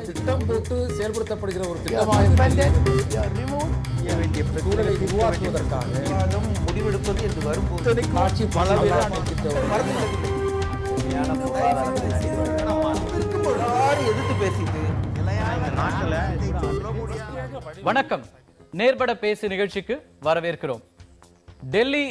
திட்டம் போட்டு செயல்படுத்தப்படுகிற ஒரு திட்டமாக சூழலை உருவாக்குவதற்காக முடிவெடுப்பது என்று வரும்போது ஆட்சி எதிர்த்து பேசிட்டு வணக்கம். நேர்பட பேசு நிகழ்ச்சிக்கு வரவேற்கிறோம். டெல்லி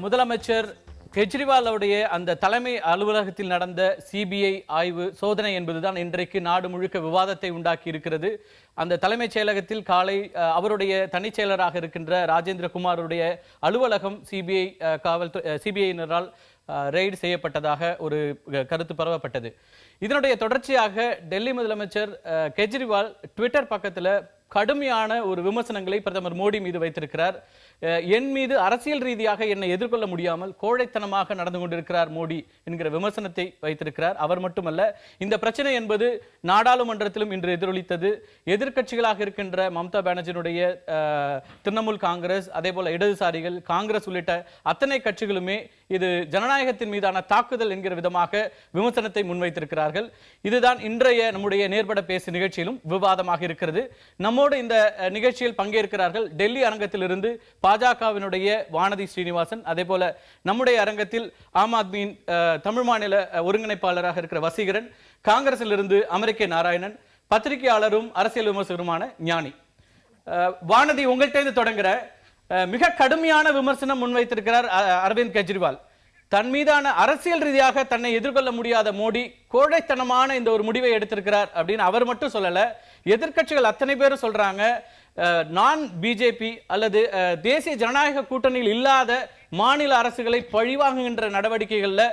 முதலமைச்சர் கெஜ்ரிவாலுடைய அந்த தலைமை அலுவலகத்தில் நடந்த சிபிஐ ஆய்வு சோதனை என்பதுதான் இன்றைக்கு நாடு முழுக்க விவாதத்தை உண்டாக்கி இருக்கிறது. அந்த தலைமைச் செயலகத்தில் காலை அவருடைய தனிச் செயலராக இருக்கின்ற ராஜேந்திர குமாருடைய அலுவலகம் சிபிஐயினரால் ரெய்டு செய்யப்பட்டதாக ஒரு கருத்து பரவப்பட்டது. இதனுடைய தொடர்ச்சியாக டெல்லி முதலமைச்சர் கெஜ்ரிவால் ட்விட்டர் பக்கத்தில் கடுமையான ஒரு விமர்சனங்களை பிரதமர் மோடி மீது வைத்திருக்கிறார். என் மீது அரசியல் ரீதியாக என்னை எதிர்கொள்ள முடியாமல் கோழைத்தனமாக நடந்து கொண்டிருக்கிறார் மோடி என்கிற விமர்சனத்தை வைத்திருக்கிறார். அவர் மட்டுமல்ல, இந்த பிரச்சனை என்பது நாடாளுமன்றத்திலும் இன்று எதிரொலித்தது. எதிர்க்கட்சிகளாக இருக்கின்ற மம்தா பானர்ஜியினுடைய திரிணாமுல் காங்கிரஸ், அதே போல இடதுசாரிகள், காங்கிரஸ் உள்ளிட்ட அத்தனை கட்சிகளுமே இது ஜனநாயகத்தின் மீதான தாக்குதல் என்கிற விதமாக விமர்சனத்தை முன்வைத்திருக்கிறார்கள். இதுதான் இன்றைய நம்முடைய நேர்பட பேசு நிகழ்ச்சியிலும் விவாதமாக இருக்கிறது. நம்மோடு இந்த நிகழ்ச்சியில் பங்கேற்கிறார்கள் டெல்லி அரங்கத்திலிருந்து பாஜகவினுடைய வானதி ஸ்ரீனிவாசன், அதே போல நம்முடைய அரங்கத்தில் ஆம் ஆத்மியின் தமிழ் மாநில ஒருங்கிணைப்பாளராக இருக்கிற வசீகரன், காங்கிரசிலிருந்து அமெரிக்க நாராயணன், பத்திரிகையாளரும் அரசியல் விமர்சகருமான ஞானி. வானதி, உங்கள்கிட்ட தொடங்குற மிக கடுமையான விமர்சனம் முன்வைத்திருக்கிறார் அரவிந்த் கெஜ்ரிவால். தன் மீதான அரசியல் ரீதியாக தன்னை எதிர்கொள்ள முடியாத மோடி கோழைத்தனமான இந்த ஒரு முடிவை எடுத்திருக்கிறார் அப்படின்னு அவர் மட்டும் சொல்லல, எதிர்க்கட்சிகள் அத்தனை பேரும் சொல்றாங்க. நான் பிஜேபி அல்லது தேசிய ஜனநாயக கூட்டணியில் இல்லாத மாநில அரசுகளை பழிவாங்குகின்ற நடவடிக்கைகள்ல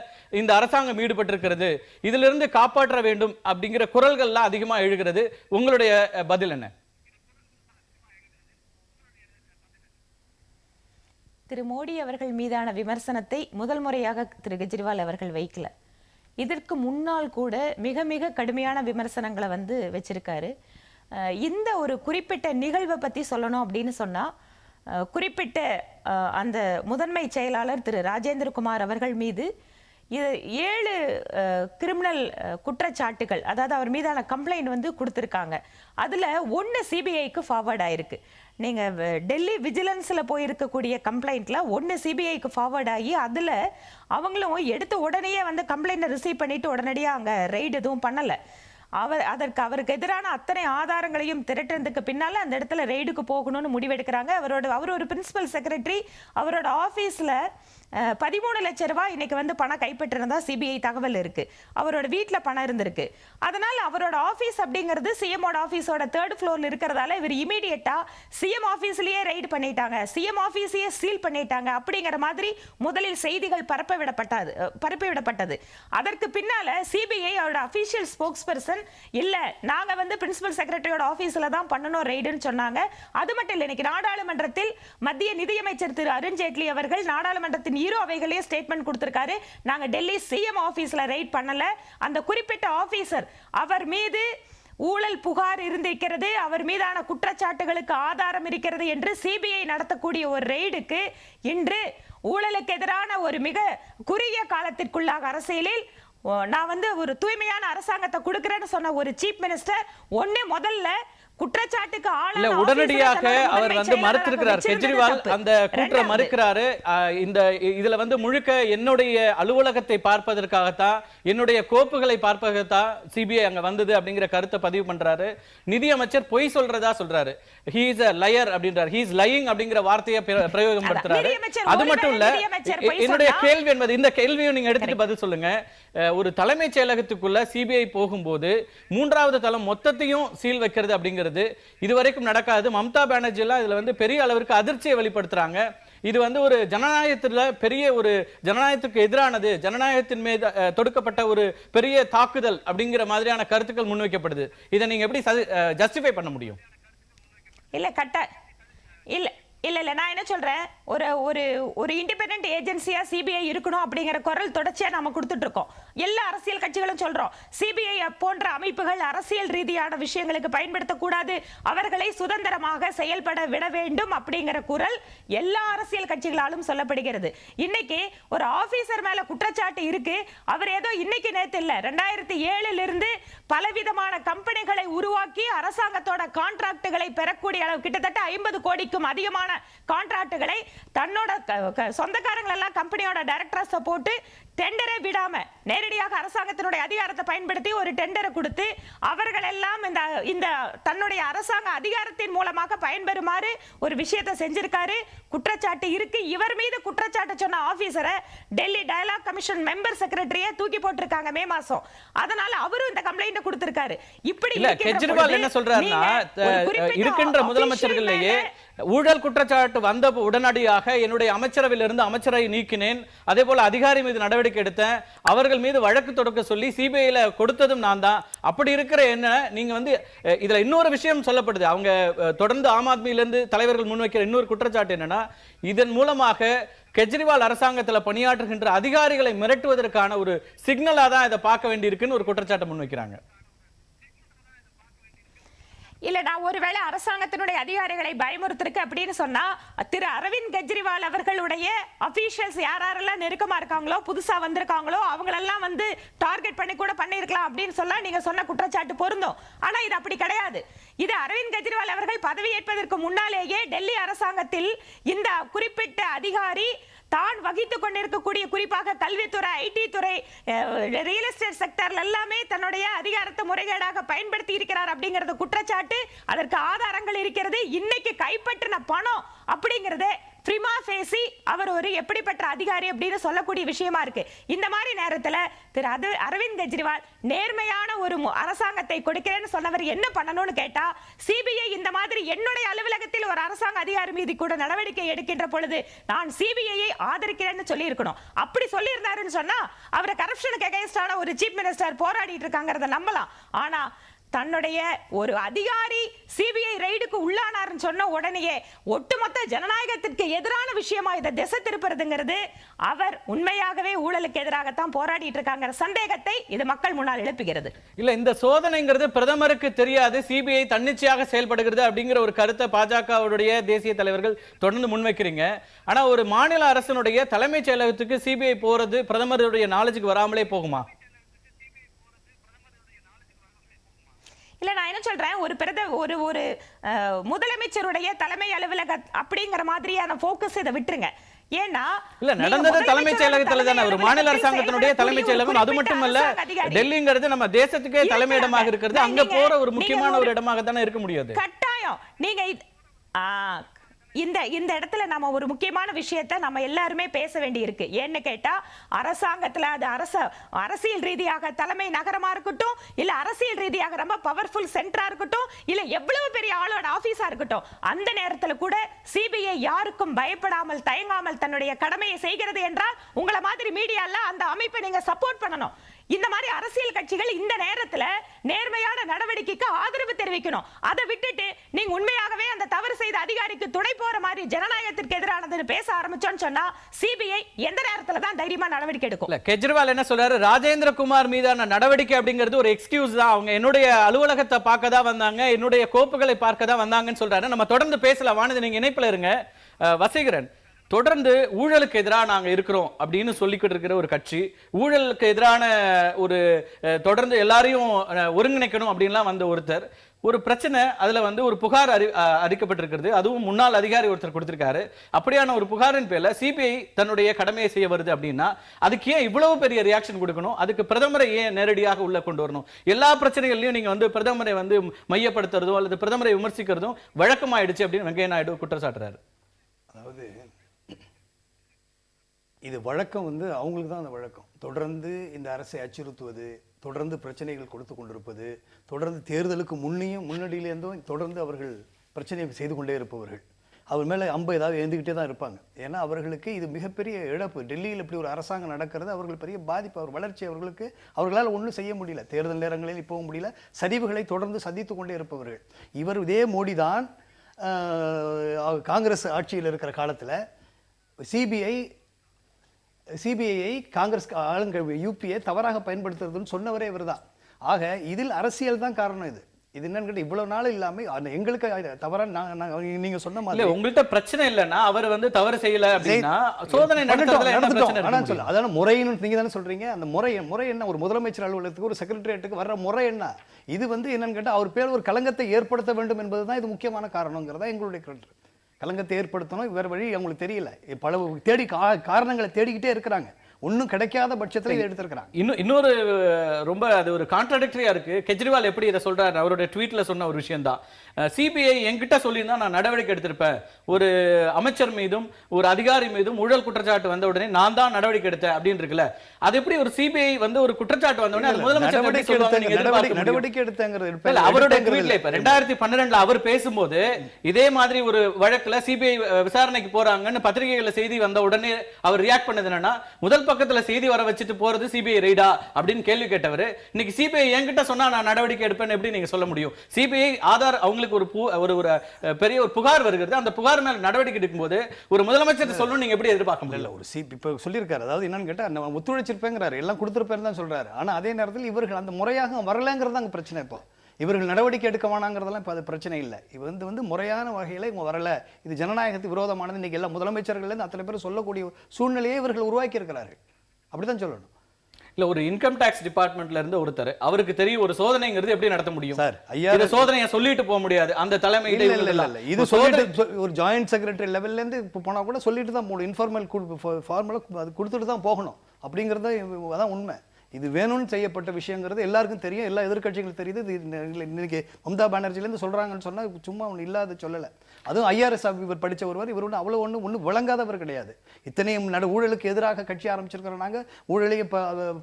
இந்த அரசாங்கம் ஈடுபட்டிருக்கிறது, இதிலிருந்து காப்பாற்ற வேண்டும் அப்படிங்கிற குரல்கள்லாம் அதிகமா எழுகிறது. உங்களுடைய பதில் என்ன? திரு மோடி அவர்கள் மீதான விமர்சனத்தை முதல் முறையாக திரு கெஜ்ரிவால் அவர்கள் வைக்கல. இதற்கு முன்னால் கூட மிக மிக கடுமையான விமர்சனங்களை வச்சிருக்காரு. இந்த ஒரு குறிப்பிட்ட நிகழ்வை பற்றி சொல்லணும் அப்படின்னு சொன்னால், குறிப்பிட்ட அந்த முதன்மை செயலாளர் திரு ராஜேந்திர குமார் அவர்கள் மீது 7 கிரிமினல் குற்றச்சாட்டுகள், அதாவது அவர் மீதான கம்ப்ளைண்ட் கொடுத்துருக்காங்க. அதில் 1 சிபிஐக்கு ஃபார்வர்ட் ஆயிருக்கு. நீங்கள் டெல்லி விஜிலன்ஸில் போயிருக்கக்கூடிய கம்ப்ளைண்ட்டில் 1 சிபிஐக்கு ஃபார்வர்ட் ஆகி அதில் அவங்களும் எடுத்த உடனே கம்ப்ளைண்ட்டை ரிசீவ் பண்ணிவிட்டு உடனடியாக அங்கே ரெய்டு எதுவும் பண்ணலை. அவருக்கு எதிரான அத்தனை ஆதாரங்களையும் திரட்டுறதுக்கு பின்னால அந்த இடத்துல ரெய்டுக்கு போகணும்னு முடிவெடுக்கிறாங்க. அவர் ஒரு பிரின்சிபல் செக்ரட்டரி, அவரோட ஆஃபீஸில் 13 லட்சம் ரூபாய் இன்னைக்கு பணம் கைப்பற்றினதா சிபிஐ தகவல் இருக்கு. அவரோட வீட்டில் பணம் இருந்திருக்கு. அதனால அவரோட ஆஃபீஸ் அப்படிங்கிறது சிஎம்மோட ஆஃபீஸோட 3rd ஃப்ளோர்ல இருக்கிறதால இவர் இமீடியட்டா சிஎம் ஆஃபீஸ்லயே ரெய்டு பண்ணிட்டாங்க, சிஎம் ஆஃபீஸையே சீல் பண்ணிட்டாங்க அப்படிங்கிற மாதிரி முதலில் செய்திகள் பரப்பிவிடப்பட்டது. அதற்கு பின்னால சிபிஐ அவரோட அபிஷியல் ஸ்போக்ஸ் பர்சன் இல்ல, நாங்க பிரின்சிபல் செக்ரட்டரியோட ஆபீஸ்ல தான் பண்ணணும் ரெய்டுன்னு சொன்னாங்க. அது மட்டும் இல்ல, இன்னைக்கு நாடாளுமன்றத்தில் மத்திய நிதியமைச்சர் திரு அருண்ஜேட்லி அவர்கள் நாடாளுமன்றத்தின் இரு அவைகளே ஸ்டேட்மெண்ட் கொடுத்திருக்காரு. நாங்க டெல்லி சிஎம் ஆபீஸ்ல ரெய்ட் பண்ணல, அந்த குறிப்பிட்ட ஆபீசர் அவர் மீது ஊழல் புகார் இருந்திருக்கிறது, அவர் மீதான குற்றச்சாட்டுகளுக்கு ஆதாரம் இருக்கிறது என்று சிபிஐ நடத்தக்கூடிய ஒரு ரெய்டுக்கு இன்று ஊழலுக்கு எதிரான ஒரு மிக குறுகிய காலத்திற்குள்ளாக அரசியலில் நான் ஒரு தூய்மையான அரசாங்கத்தை கொடுக்கிறேன்னு சொன்ன ஒரு சீஃப் மினிஸ்டர் முதல்ல குற்றச்சாட்டுக்கு ஆளான உடனடியாக அவர் மறுத்திருக்கிறார். கெஜ்ரிவால் அந்த கூற்றை மறுக்கிறாரு. இதுல முழுக்க என்னுடைய அலுவலகத்தை பார்ப்பதற்காகத்தான், என்னுடைய கோப்புகளை பார்ப்பதற்காகத்தான் சிபிஐ அங்க வந்தது அப்படிங்கிற கருத்தை பதிவு பண்றாரு. நிதியமைச்சர் பொய் சொல்றாரு. he is a liar அப்படின்றார். he is lying அப்படிங்கிற வார்த்தையை பிரயோகம் படுத்துறாரு. அது மட்டும் இல்ல, என்னுடைய கேள்வி என்பது, இந்த கேள்வியை நீங்க எடுத்துட்டு பதில் சொல்லுங்க. ஒரு தலைமைச் செயலகத்துக்குள்ள சிபிஐ போகும்போது 3வது தளம் மொத்தத்தையும் சீல் வைக்கிறது அப்படிங்கிறது இதுவரைக்கும் நடக்காது. மம்தா பானர்ஜி எல்லாம் இதுல பெரிய அளவிற்கு அதிர்ச்சியை வெளிப்படுத்துறாங்க. இது ஒரு ஜனநாயகத்துல பெரிய ஒரு ஜனநாயகத்துக்கு எதிரானது, ஜனநாயகத்தின் மீது தொடுக்கப்பட்ட ஒரு பெரிய தாக்குதல் அப்படிங்கிற மாதிரியான கருத்துக்கள் முன்வைக்கப்படுது. இதை நீங்க எப்படி ஜஸ்டிஃபை பண்ண முடியும்? இல்ல நான் என்ன சொல்றேன், ஒரு இண்டிபெண்டன்ட் ஏஜென்சியா சிபிஐ இருக்கணும் அப்படிங்கிற குரல் தொடர்ச்சியா நாம கொடுத்துட்டு இருக்கோம். எல்லா அரசியல் கட்சிகளும் சொல்றோம் சிபிஐ போன்ற அமைப்புகள் அரசியல் ரீதியான விஷயங்களுக்கு பயன்படுத்தக்கூடாது, அவர்களை சுதந்திரமாக செயல்பட விட வேண்டும் அப்படிங்கிற குரல் எல்லா அரசியல் கட்சிகளாலும் சொல்லப்படுகிறது. இன்னைக்கு ஒரு ஆபீசர் மேல குற்றச்சாட்டு இருக்கு, அவர் ஏதோ இன்னைக்கு நேத்து இல்ல 2007 இருந்து பலவிதமான கம்பெனிகளை உருவாக்கி அரசாங்கத்தோட கான்ட்ராக்டுகளை பெறக்கூடிய அளவு கிட்டத்தட்ட 50 கோடிக்கும் அதிகமான கான்ட்ராக்டுகளை தன்னோட சொந்தக்காரங்கள் எல்லாம் கம்பெனியோட டைரக்டர்ஸ் போட்டு டெண்டரை விடாம நேரடியாக அரசாங்கத்தினுடைய அதிகாரத்தை பயன்படுத்தி ஒரு டெண்டரை கொடுத்து அவர்கள் எல்லாம் இந்த தன்னுடைய அரசாங்க அதிகாரத்தின் மூலமாக பயன்பெறுமாறு ஒரு விஷயத்தை செஞ்சிருக்காரு. குற்றச்சாட்டு இருக்கு. இவர் மீது குற்றச்சாட்டு சொன்ன ஆபீசரை டெல்லி டயலாக் கமிஷன் மெம்பர் செக்ரட்டரியை தூக்கி போட்டிருக்காங்க மே மாசம். அதனால அவரும் இந்த கம்ப்ளைண்ட் கொடுத்திருக்காரு. இப்படி இல்ல கெஜ்ரிவால் என்ன சொல்றாருன்னா இருக்கின்ற முதலமைச்சர்களையே ஊழல் குற்றச்சாட்டு வந்த உடனடியாக என்னுடைய அமைச்சரவையில் இருந்து அமைச்சரை நீக்கினேன், அதே போல அதிகாரி மீது நடவடிக்கை எடுத்தேன், அவர்கள் மீது வழக்கு தொடுக்க சொல்லி சிபிஐல கொடுத்ததும் நான் தான். அப்படி இருக்கிற என்ன நீங்க வந்து இதுல இன்னொரு விஷயம் சொல்லப்படுது, அவங்க தொடர்ந்து ஆம் ஆத்மியில இருந்து தலைவர்கள் முன்வைக்கிற இன்னொரு குற்றச்சாட்டு என்னன்னா இதன் மூலமாக கெஜ்ரிவால் அரசாங்கத்தில் பணியாற்றுகின்ற அதிகாரிகளை மிரட்டுவதற்கான ஒரு சிக்னலா தான் இதை பார்க்க வேண்டியிருக்குன்னு ஒரு குற்றச்சாட்டை முன்வைக்கிறாங்க. இல்ல நான் ஒருவேளை அரசாங்கத்தினுடைய அதிகாரிகளை பயமுறுத்திருக்கு அப்படின்னு சொன்னா திரு அரவிந்த் கெஜ்ரிவால் அவர்களுடைய அபிஷியல்ஸ் யாரெல்லாம் நெருக்கமா இருக்காங்களோ புதுசா வந்திருக்காங்களோ அவங்களெல்லாம் வந்து டார்கெட் பண்ணி கூட பண்ணிருக்கலாம் அப்படின்னு சொல்ல நீங்க சொன்ன குற்றச்சாட்டு பொருந்தும். ஆனா இது அப்படி கிடையாது. இது அரவிந்த் கெஜ்ரிவால் அவர்கள் பதவியேற்பதற்கு முன்னாலேயே டெல்லி அரசாங்கத்தில் இந்த குறிப்பிட்ட அதிகாரி தான் வகித்துக் கொண்டிருக்கக்கூடிய குறிப்பாக கல்வித்துறை, ஐடி துறை, ரியல் எஸ்டேட் செக்டர்ல எல்லாமே தன்னுடைய அதிகாரத்தை முறைகேடாக பயன்படுத்தி இருக்கிறார் அப்படிங்கறது குற்றச்சாட்டு. அதற்கு ஆதாரங்கள் இருக்கிறது. இன்னைக்கு கைப்பற்றின பணம் அப்படிங்கறது பிரிமா ஃபேசி அவர் ஒரு எப்படிப்பட்ட அதிகாரி அப்படின்னு சொல்லக்கூடிய விஷயமா இருக்கு. இந்த மாதிரி நேரத்துல திரு அரவிந்த் கெஜ்ரிவால் நேர்மையான ஒரு அரசாங்கத்தை கொடுக்கிறேன்னு சொன்னவர் என்ன பண்ணணும்னு கேட்டா சிபிஐ இந்த மாதிரி என்னுடைய அலுவலகத்தில் ஒரு அரசாங்க அதிகாரி மீது கூட நடவடிக்கை எடுக்கின்ற பொழுது நான் சிபிஐயை ஆதரிக்கிறேன்னு சொல்லி இருக்கணும். அப்படி சொல்லி இருந்தாருன்னு சொன்னா அவரை கரப்ஷனுக்கு அகைன்ஸ்டான ஒரு சீஃப் மினிஸ்டர் போராடிட்டு இருக்காங்கறத நம்பலாம். ஆனா தன்னுடைய ஒரு அதிகாரி சிபிஐ ரைடுக்கு உள்ளானார்னு சொன்ன உடனேயே ஒட்டுமொத்த ஜனநாயகத்திற்கு எதிரான விஷயமா இதை திசை திருப்புறதுங்கிறது அவர் உண்மையாகவே ஊழலுக்கு எதிராகத்தான் போராடிட்டு இருக்காங்கிற சந்தேகத்தை இது மக்கள் முன்னால் எழுப்புகிறது. இல்ல இந்த சோதனைங்கிறது பிரதமருக்கு தெரியாது, சிபிஐ தன்னிச்சையாக செயல்படுகிறது அப்படிங்கிற ஒரு கருத்தை பாஜகவுடைய தேசிய தலைவர்கள் தொடர்ந்து முன்வைக்கிறீங்க. ஆனா ஒரு மாநில அரசினுடைய தலைமைச் செயலகத்துக்கு சிபிஐ போறது பிரதமருடைய நாலேஜுக்கு வராமலே போகுமா? இல்ல நான் என்ன சொல்றேன், ஒரு முதலமைச்சருடைய தலைமை அலுவலக அப்படிங்கிற மாதிரியான போக்கஸ் இதை விட்டுருங்க. ஏன்னா இல்ல நடந்தது தலைமைச் செயலகத்துல தானே, ஒரு மாநில அரசாங்கத்தினுடைய தலைமைச் செயலகம். அது மட்டுமல்ல டெல்லிங்கிறது நம்ம தேசத்துக்கே தலைமையிடமாக இருக்கிறது, அங்க போற ஒரு முக்கியமான ஒரு இடமாக தானே இருக்க முடியாது. கட்டாயம் நீங்க இந்த இடத்துல நம்ம ஒரு முக்கியமான விஷயத்தை நம்ம எல்லாருமே பேச வேண்டி இருக்கு. ஏன்னு கேட்டா அரசாங்கத்துல அது அரசியல் ரீதியாக தலைமை நகரமா இருக்கட்டும், இல்ல அரசியல் ரீதியாக ரொம்ப பவர்ஃபுல் சென்டரா இருக்கட்டும், இல்ல எவ்வளவு பெரிய ஆளோட ஆபீஸா இருக்கட்டும், அந்த நேரத்துல கூட சிபிஐ யாருக்கும் பயப்படாமல் தயங்காமல் தன்னுடைய கடமையை செய்கிறது என்றால் உங்களை மாதிரி மீடியால அந்த அமைப்பை நீங்க சப்போர்ட் பண்ணணும். இந்த மாதிரி அரசியல் கட்சிகள் இந்த நேரத்துல நேர்மையான நடவடிக்கைக்கு ஆதரவு தெரிவிக்கணும். அதை விட்டுட்டு நீங்க உண்மையாகவே அந்த தவறு செய்த அதிகாரிக்கு துணை போற மாதிரி ஜனநாயகத்திற்கு எதிரானதுன்னு பேச ஆரம்பிச்சோன்னு சொன்னா சிபிஐ எந்த நேரத்துல தான் தைரியமா நடவடிக்கை எடுக்கும்? கெஜ்ரிவால் என்ன சொல்றாரு, ராஜேந்திரகுமார் மீதான நடவடிக்கை அப்படிங்கிறது ஒரு எக்ஸ்கியூஸ் தான், அவங்க என்னுடைய அலுவலகத்தை பார்க்க தான் வந்தாங்க, என்னுடைய கோப்புகளை பார்க்க தான் வந்தாங்கன்னு சொல்றாரு. நம்ம தொடர்ந்து பேசலாம், வானதி நீங்க இணைப்புல இருங்க. வசீகரன், தொடர்ந்து ஊழலுக்கு எதிராக நாங்க இருக்கிறோம் அப்படின்னு சொல்லிக்கிட்டு இருக்கிற ஒரு கட்சி, ஊழலுக்கு எதிரான ஒரு தொடர்ந்து எல்லாரையும் ஒருங்கிணைக்கணும் அப்படின்லாம் வந்த ஒருத்தர், ஒரு பிரச்சனை அதுல வந்து ஒரு புகார் அறிக்கப்பட்டிருக்கிறது, அதுவும் முன்னாள் அதிகாரி ஒருத்தர் கொடுத்திருக்காரு. அப்படியான ஒரு புகாரின் பேர்ல சிபிஐ தன்னுடைய கடமையை செய்ய வருது அப்படின்னா அதுக்கு ஏன் இவ்வளவு பெரிய ரியாக்ஷன் கொடுக்கணும்? அதுக்கு பிரதமரை ஏன் நேரடியாக உள்ள கொண்டு வரணும்? எல்லா பிரச்சனைகளையும் நீங்க வந்து பிரதமரை வந்து மையப்படுத்துறதோ அல்லது பிரதமரை விமர்சிக்கிறதும் வழக்கமாயிடுச்சு அப்படின்னு வெங்கையா நாயுடு குற்றம் சாட்டுறாரு. அதாவது இது வழக்கம் வந்து அவங்களுக்கு தான் அந்த வழக்கம். தொடர்ந்து இந்த அரசை அச்சுறுத்துவது, தொடர்ந்து பிரச்சனைகள் கொடுத்து கொண்டிருப்பது, தொடர்ந்து தேர்தலுக்கு முன்னாடியிலேருந்தும் தொடர்ந்து அவர்கள் பிரச்சனையை செய்து கொண்டே இருப்பவர்கள். அவர் மேலே அம்பு ஏதாவது எழுந்துக்கிட்டே தான் இருப்பாங்க. ஏன்னா அவர்களுக்கு இது மிகப்பெரிய இழப்பு. டெல்லியில் இப்படி ஒரு அரசாங்கம் நடக்கிறது அவர்கள் பெரிய பாதிப்பு. அவர் வளர்ச்சி அவர்களால் ஒன்றும் செய்ய முடியல, தேர்தல் நேரங்களில் போக முடியல, சரிவுகளை தொடர்ந்து சந்தித்து கொண்டே இருப்பவர்கள். இதே மோடி தான் காங்கிரஸ் ஆட்சியில் இருக்கிற காலத்தில் சிபிஐ சிபிஐயை காங்கிரஸ் யூபிஏ தவறாக பயன்படுத்துறதுன்னு சொன்னவரே இவர்தான். ஆக இதில் அரசியல் தான் காரணம். இது என்னன்னு கேட்டா இவ்வளவு நாள் இல்லாம எங்களுக்கு தவறா நீங்க சொன்ன மாதிரி உங்கள்கிட்ட பிரச்சனை இல்லைன்னா அவர் வந்து தவறு செய்யல அப்படின்னா சோதனை நடத்துறதுல அதான முறைன்னு நீங்க தானே சொல்றீங்க. அந்த முறை என்ன? ஒரு முதலமைச்சர் அலுவலகத்துக்கு ஒரு செக்ரட்டரியேட்டுக்கு வர்ற முறை என்ன? இது வந்து என்னன்னு கேட்டா அவர் பேர் ஒரு களங்கத்தை ஏற்படுத்த வேண்டும் என்பதுதான் இது முக்கியமான காரணங்கிறதா எங்களுடைய கருத்து. களங்கத்தை ஏற்படுத்தணும், வேற வழி அவங்களுக்கு தெரியல. பல தேடி காரணங்களை தேடிக்கிட்டே இருக்கிறாங்க. ஒன்னும் கிடைக்காத பட்சத்தில் இதை எடுத்திருக்கிறாங்க. இன்னொரு ரொம்ப அது ஒரு கான்ட்ராடிக்டரியா இருக்கு. கெஜ்ரிவால் எப்படி இதை சொல்றாரு? அவருடைய ட்வீட்ல சொன்ன ஒரு விஷயம் தான், சிபிஐ என்கிட்ட சொல்லியிருந்தா நான் நடவடிக்கை எடுத்திருப்பேன். ஒரு அமைச்சர் மீதும் ஒரு அதிகாரி மீதும் ஊழல் குற்றச்சாட்டு வந்த உடனே நான் தான் நடவடிக்கை எடுத்தேன் அப்படின்னு இருக்குல்ல. அது எப்படி ஒரு சிபிஐ வந்து ஒரு குற்றச்சாட்டு வந்த உடனே முதலமைச்சர் நடவடிக்கை எடுத்தாங்கிறது அவருடைய ட்வீட்ல இப்ப 2012 அவர் பேசும்போது இதே மாதிரி ஒரு வழக்குல சிபிஐ விசாரணைக்கு போறாங்கன்னு பத்திரிகைகள்ல செய்தி வந்த உடனே அவர் ரியாக்ட் பண்ணது என்னன்னா, முதல் பக்கத்துல செய்தி வர வச்சுட்டு போறது சிபிஐ ரைடா அப்படின்னு கேள்வி கேட்டவர் இன்னைக்கு சிபிஐ என்கிட்ட சொன்னா நான் நடவடிக்கை எடுப்பேன் எப்படி நீங்க சொல்ல முடியும்? சிபிஐ ஆதார் அவங்களுக்கு ஒரு பெரிய ஒரு புகார் வருகிறது. அந்த புகார் மேல நடவடிக்கை எடுக்கும்போது ஒரு முதலமைச்சர் சொல்லணும் நீங்க எப்படி எதிர்பார்க்க முடியல? ஒரு இப்ப சொல்லியிருக்காரு, அதாவது என்னன்னு கேட்டா நான் ஒத்துழைச்சிருப்பேங்கிறாரு, எல்லாம் கொடுத்திருப்பேன்னு தான் சொல்றாரு. ஆனா அதே நேரத்தில் இவர்கள் அந்த முறையாக வரலங்கிறது அங்க பிரச்சனை. இப்போ இவர்கள் நடவடிக்கை எடுக்க வேணாங்கிறதெல்லாம் இப்போ அது பிரச்சனை இல்லை. இது வந்து முறையான வகையில் இவங்க வரல, இது ஜனநாயகத்துக்கு விரோதமானது இன்னைக்கு எல்லா முதலமைச்சர்கள் அத்தனை பேர் சொல்லக்கூடிய சூழ்நிலையை இவர்கள் உருவாக்கி இருக்கிறார்கள். அப்படிதான் சொல்லணும். இல்ல ஒரு இன்கம் டாக்ஸ் டிபார்ட்மெண்ட்ல இருந்து ஒருத்தர் அவருக்கு தெரியும் ஒரு சோதனைங்கிறது எப்படி நடத்த முடியும் சார்? இந்த சோதனையை சொல்லிட்டு போக முடியாது. அந்த தலைமையில இல்ல இது சொல்லிட்டு ஒரு ஜாயிண்ட் செக்ரட்டரி லெவல்ல இருந்து போனா கூட சொல்லிட்டு தான் போகணும். இன்ஃபார்மல் ஃபார்மலா அது கொடுத்துட்டு தான் போகணும். அப்படிங்கறது அதான் உண்மை. இது வேணும்னு செய்யப்பட்ட விஷயங்கிறது எல்லாருக்கும் தெரியும், எல்லா எதிர்கட்சிகளும் தெரியுது. இன்னைக்கு மம்தா பானர்ஜிலேருந்து சொல்றாங்கன்னு சொன்னா சும்மா ஒன்று இல்லாத சொல்லலை. அதுவும் ஐஆர்எஸ் இவர் படித்த ஒருவர், இவர் ஒன்று அவ்வளோ ஒன்றும் விளங்காதவர் கிடையாது. இத்தனையும் ஊழலுக்கு எதிராக கட்சி ஆரம்பிச்சிருக்கிறோம். நாங்கள் ஊழலையும்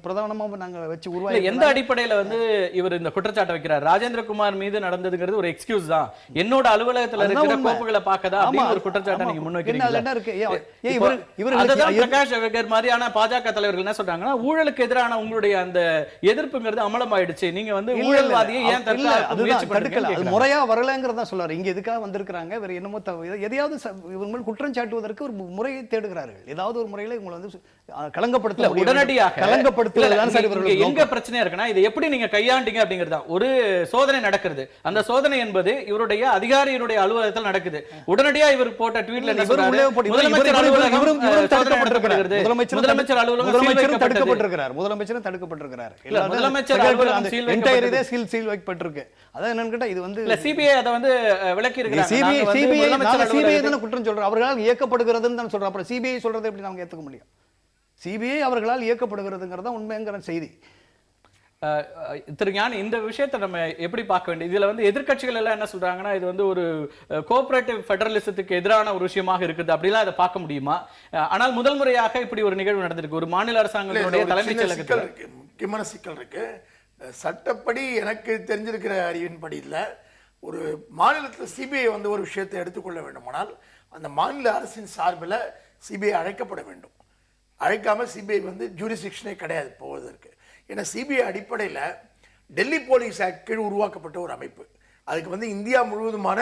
பிரதானமாக நாங்கள் வச்சு உருவாக்கி எந்த அடிப்படையில் வந்து இவர் இந்த குற்றச்சாட்டை வைக்கிறார்? ராஜேந்திரகுமார் மீது நடந்ததுங்கிறது ஒரு எக்ஸ்கியூஸ் தான். என்னோட அலுவலகத்தில் இருக்கிற கோப்புகளை பார்க்கதா அப்படின்னு ஒரு குற்றச்சாட்டை நீங்க முன்வைக்கிறீங்க. பிரகாஷ் ஜவடேகர் மாதிரியான பாஜக தலைவர்கள் என்ன சொல்றாங்கன்னா, ஊழலுக்கு எதிரான உங்களுடைய அந்த எதிர்ப்புங்கிறது அமலமாயிடுச்சு, நீங்க வந்து ஊழல்வாதியை ஏன் தடுக்கல, அது முறையா வரலங்கிறதா சொல்றாரு. இங்க எதுக்காக வந்திருக்கிறாங்க, வேற என்னமோ எதையாவது இவங்க குற்றம் சாட்டுவதற்கு ஒரு முறையை தேடுகிறார்கள். ஏதாவது ஒரு முறையில இவங்களை வந்து கலங்கப்படுத்த உடனடியாக கலங்கப்படுத்துவதுதான் எங்க பிரச்சனையா இருக்குன்னா, இதை எப்படி நீங்க கையாண்டீங்க அப்படிங்கிறதா. ஒரு சோதனை நடக்கிறது, அந்த சோதனை என்பது இவருடைய அதிகாரியினுடைய அலுவலகத்தில் நடக்குது. உடனடியா இவர் போட்ட ட்வீட்ல முதலமைச்சர் அலுவலகம் தடுக்கப்பட்டிருக்கிறது, முதலமைச்சர் அலுவலகம் தடுக்கப்பட்டிருக்கிறார், முதலமைச்சரும் தடுக்கப்பட்டிருக்கிறார், முதலமைச்சர் அலுவலகம் சீல் வைக்கப்பட்டிருக்கு. அதான் என்னன்னு கேட்டா இது வந்து சிபிஐ அதை வந்து விளக்கி இருக்காங்க. சிபிஐ தான குற்றம் சொல்றோம், அவர்களால் இயக்கப்படுகிறதுன்னு தான் சொல்றோம். அப்புறம் சிபிஐ சொல்றதை எப்படி நாம ஏத்துக்க முடியும்? சிபிஐ அவர்களால் இயக்கப்படுகிறதுங்கிறதா உண்மைங்கிற செய்தி. திரு ஞானி, இந்த விஷயத்தை நம்ம எப்படி பார்க்க வேண்டியது? இதுல வந்து எதிர்க்கட்சிகள் எல்லாம் என்ன சொல்றாங்கன்னா, இது வந்து ஒரு கோஆபரேட்டிவ் ஃபெடரலிசத்துக்கு எதிரான ஒரு விஷயமாக இருக்குது, அப்படிலாம் அதை பார்க்க முடியுமா? ஆனால் முதல் முறையாக இப்படி ஒரு நிகழ்வு நடந்திருக்கு. ஒரு மாநில அரசாங்கத்துடைய தலைமைச் செயலகத்தில் முக்கியமான சிக்கல் இருக்கு. சட்டப்படி எனக்கு தெரிஞ்சிருக்கிற அறிவின்படி இல்லை, ஒரு மாநிலத்தில் சிபிஐ வந்து ஒரு விஷயத்தை எடுத்துக்கொள்ள வேண்டுமானால் அந்த மாநில அரசின் சார்பில் சிபிஐ அழைக்கப்பட வேண்டும். அழைக்காம சிபிஐ வந்து ஜூரிஸ்டிக்ஷனே கிடையாது போவதற்கு. ஏன்னா சிபிஐ அடிப்படையில் டெல்லி போலீஸ் ஆக்ட் கீழ் உருவாக்கப்பட்ட ஒரு அமைப்பு. அதுக்கு வந்து இந்தியா முழுவதுமான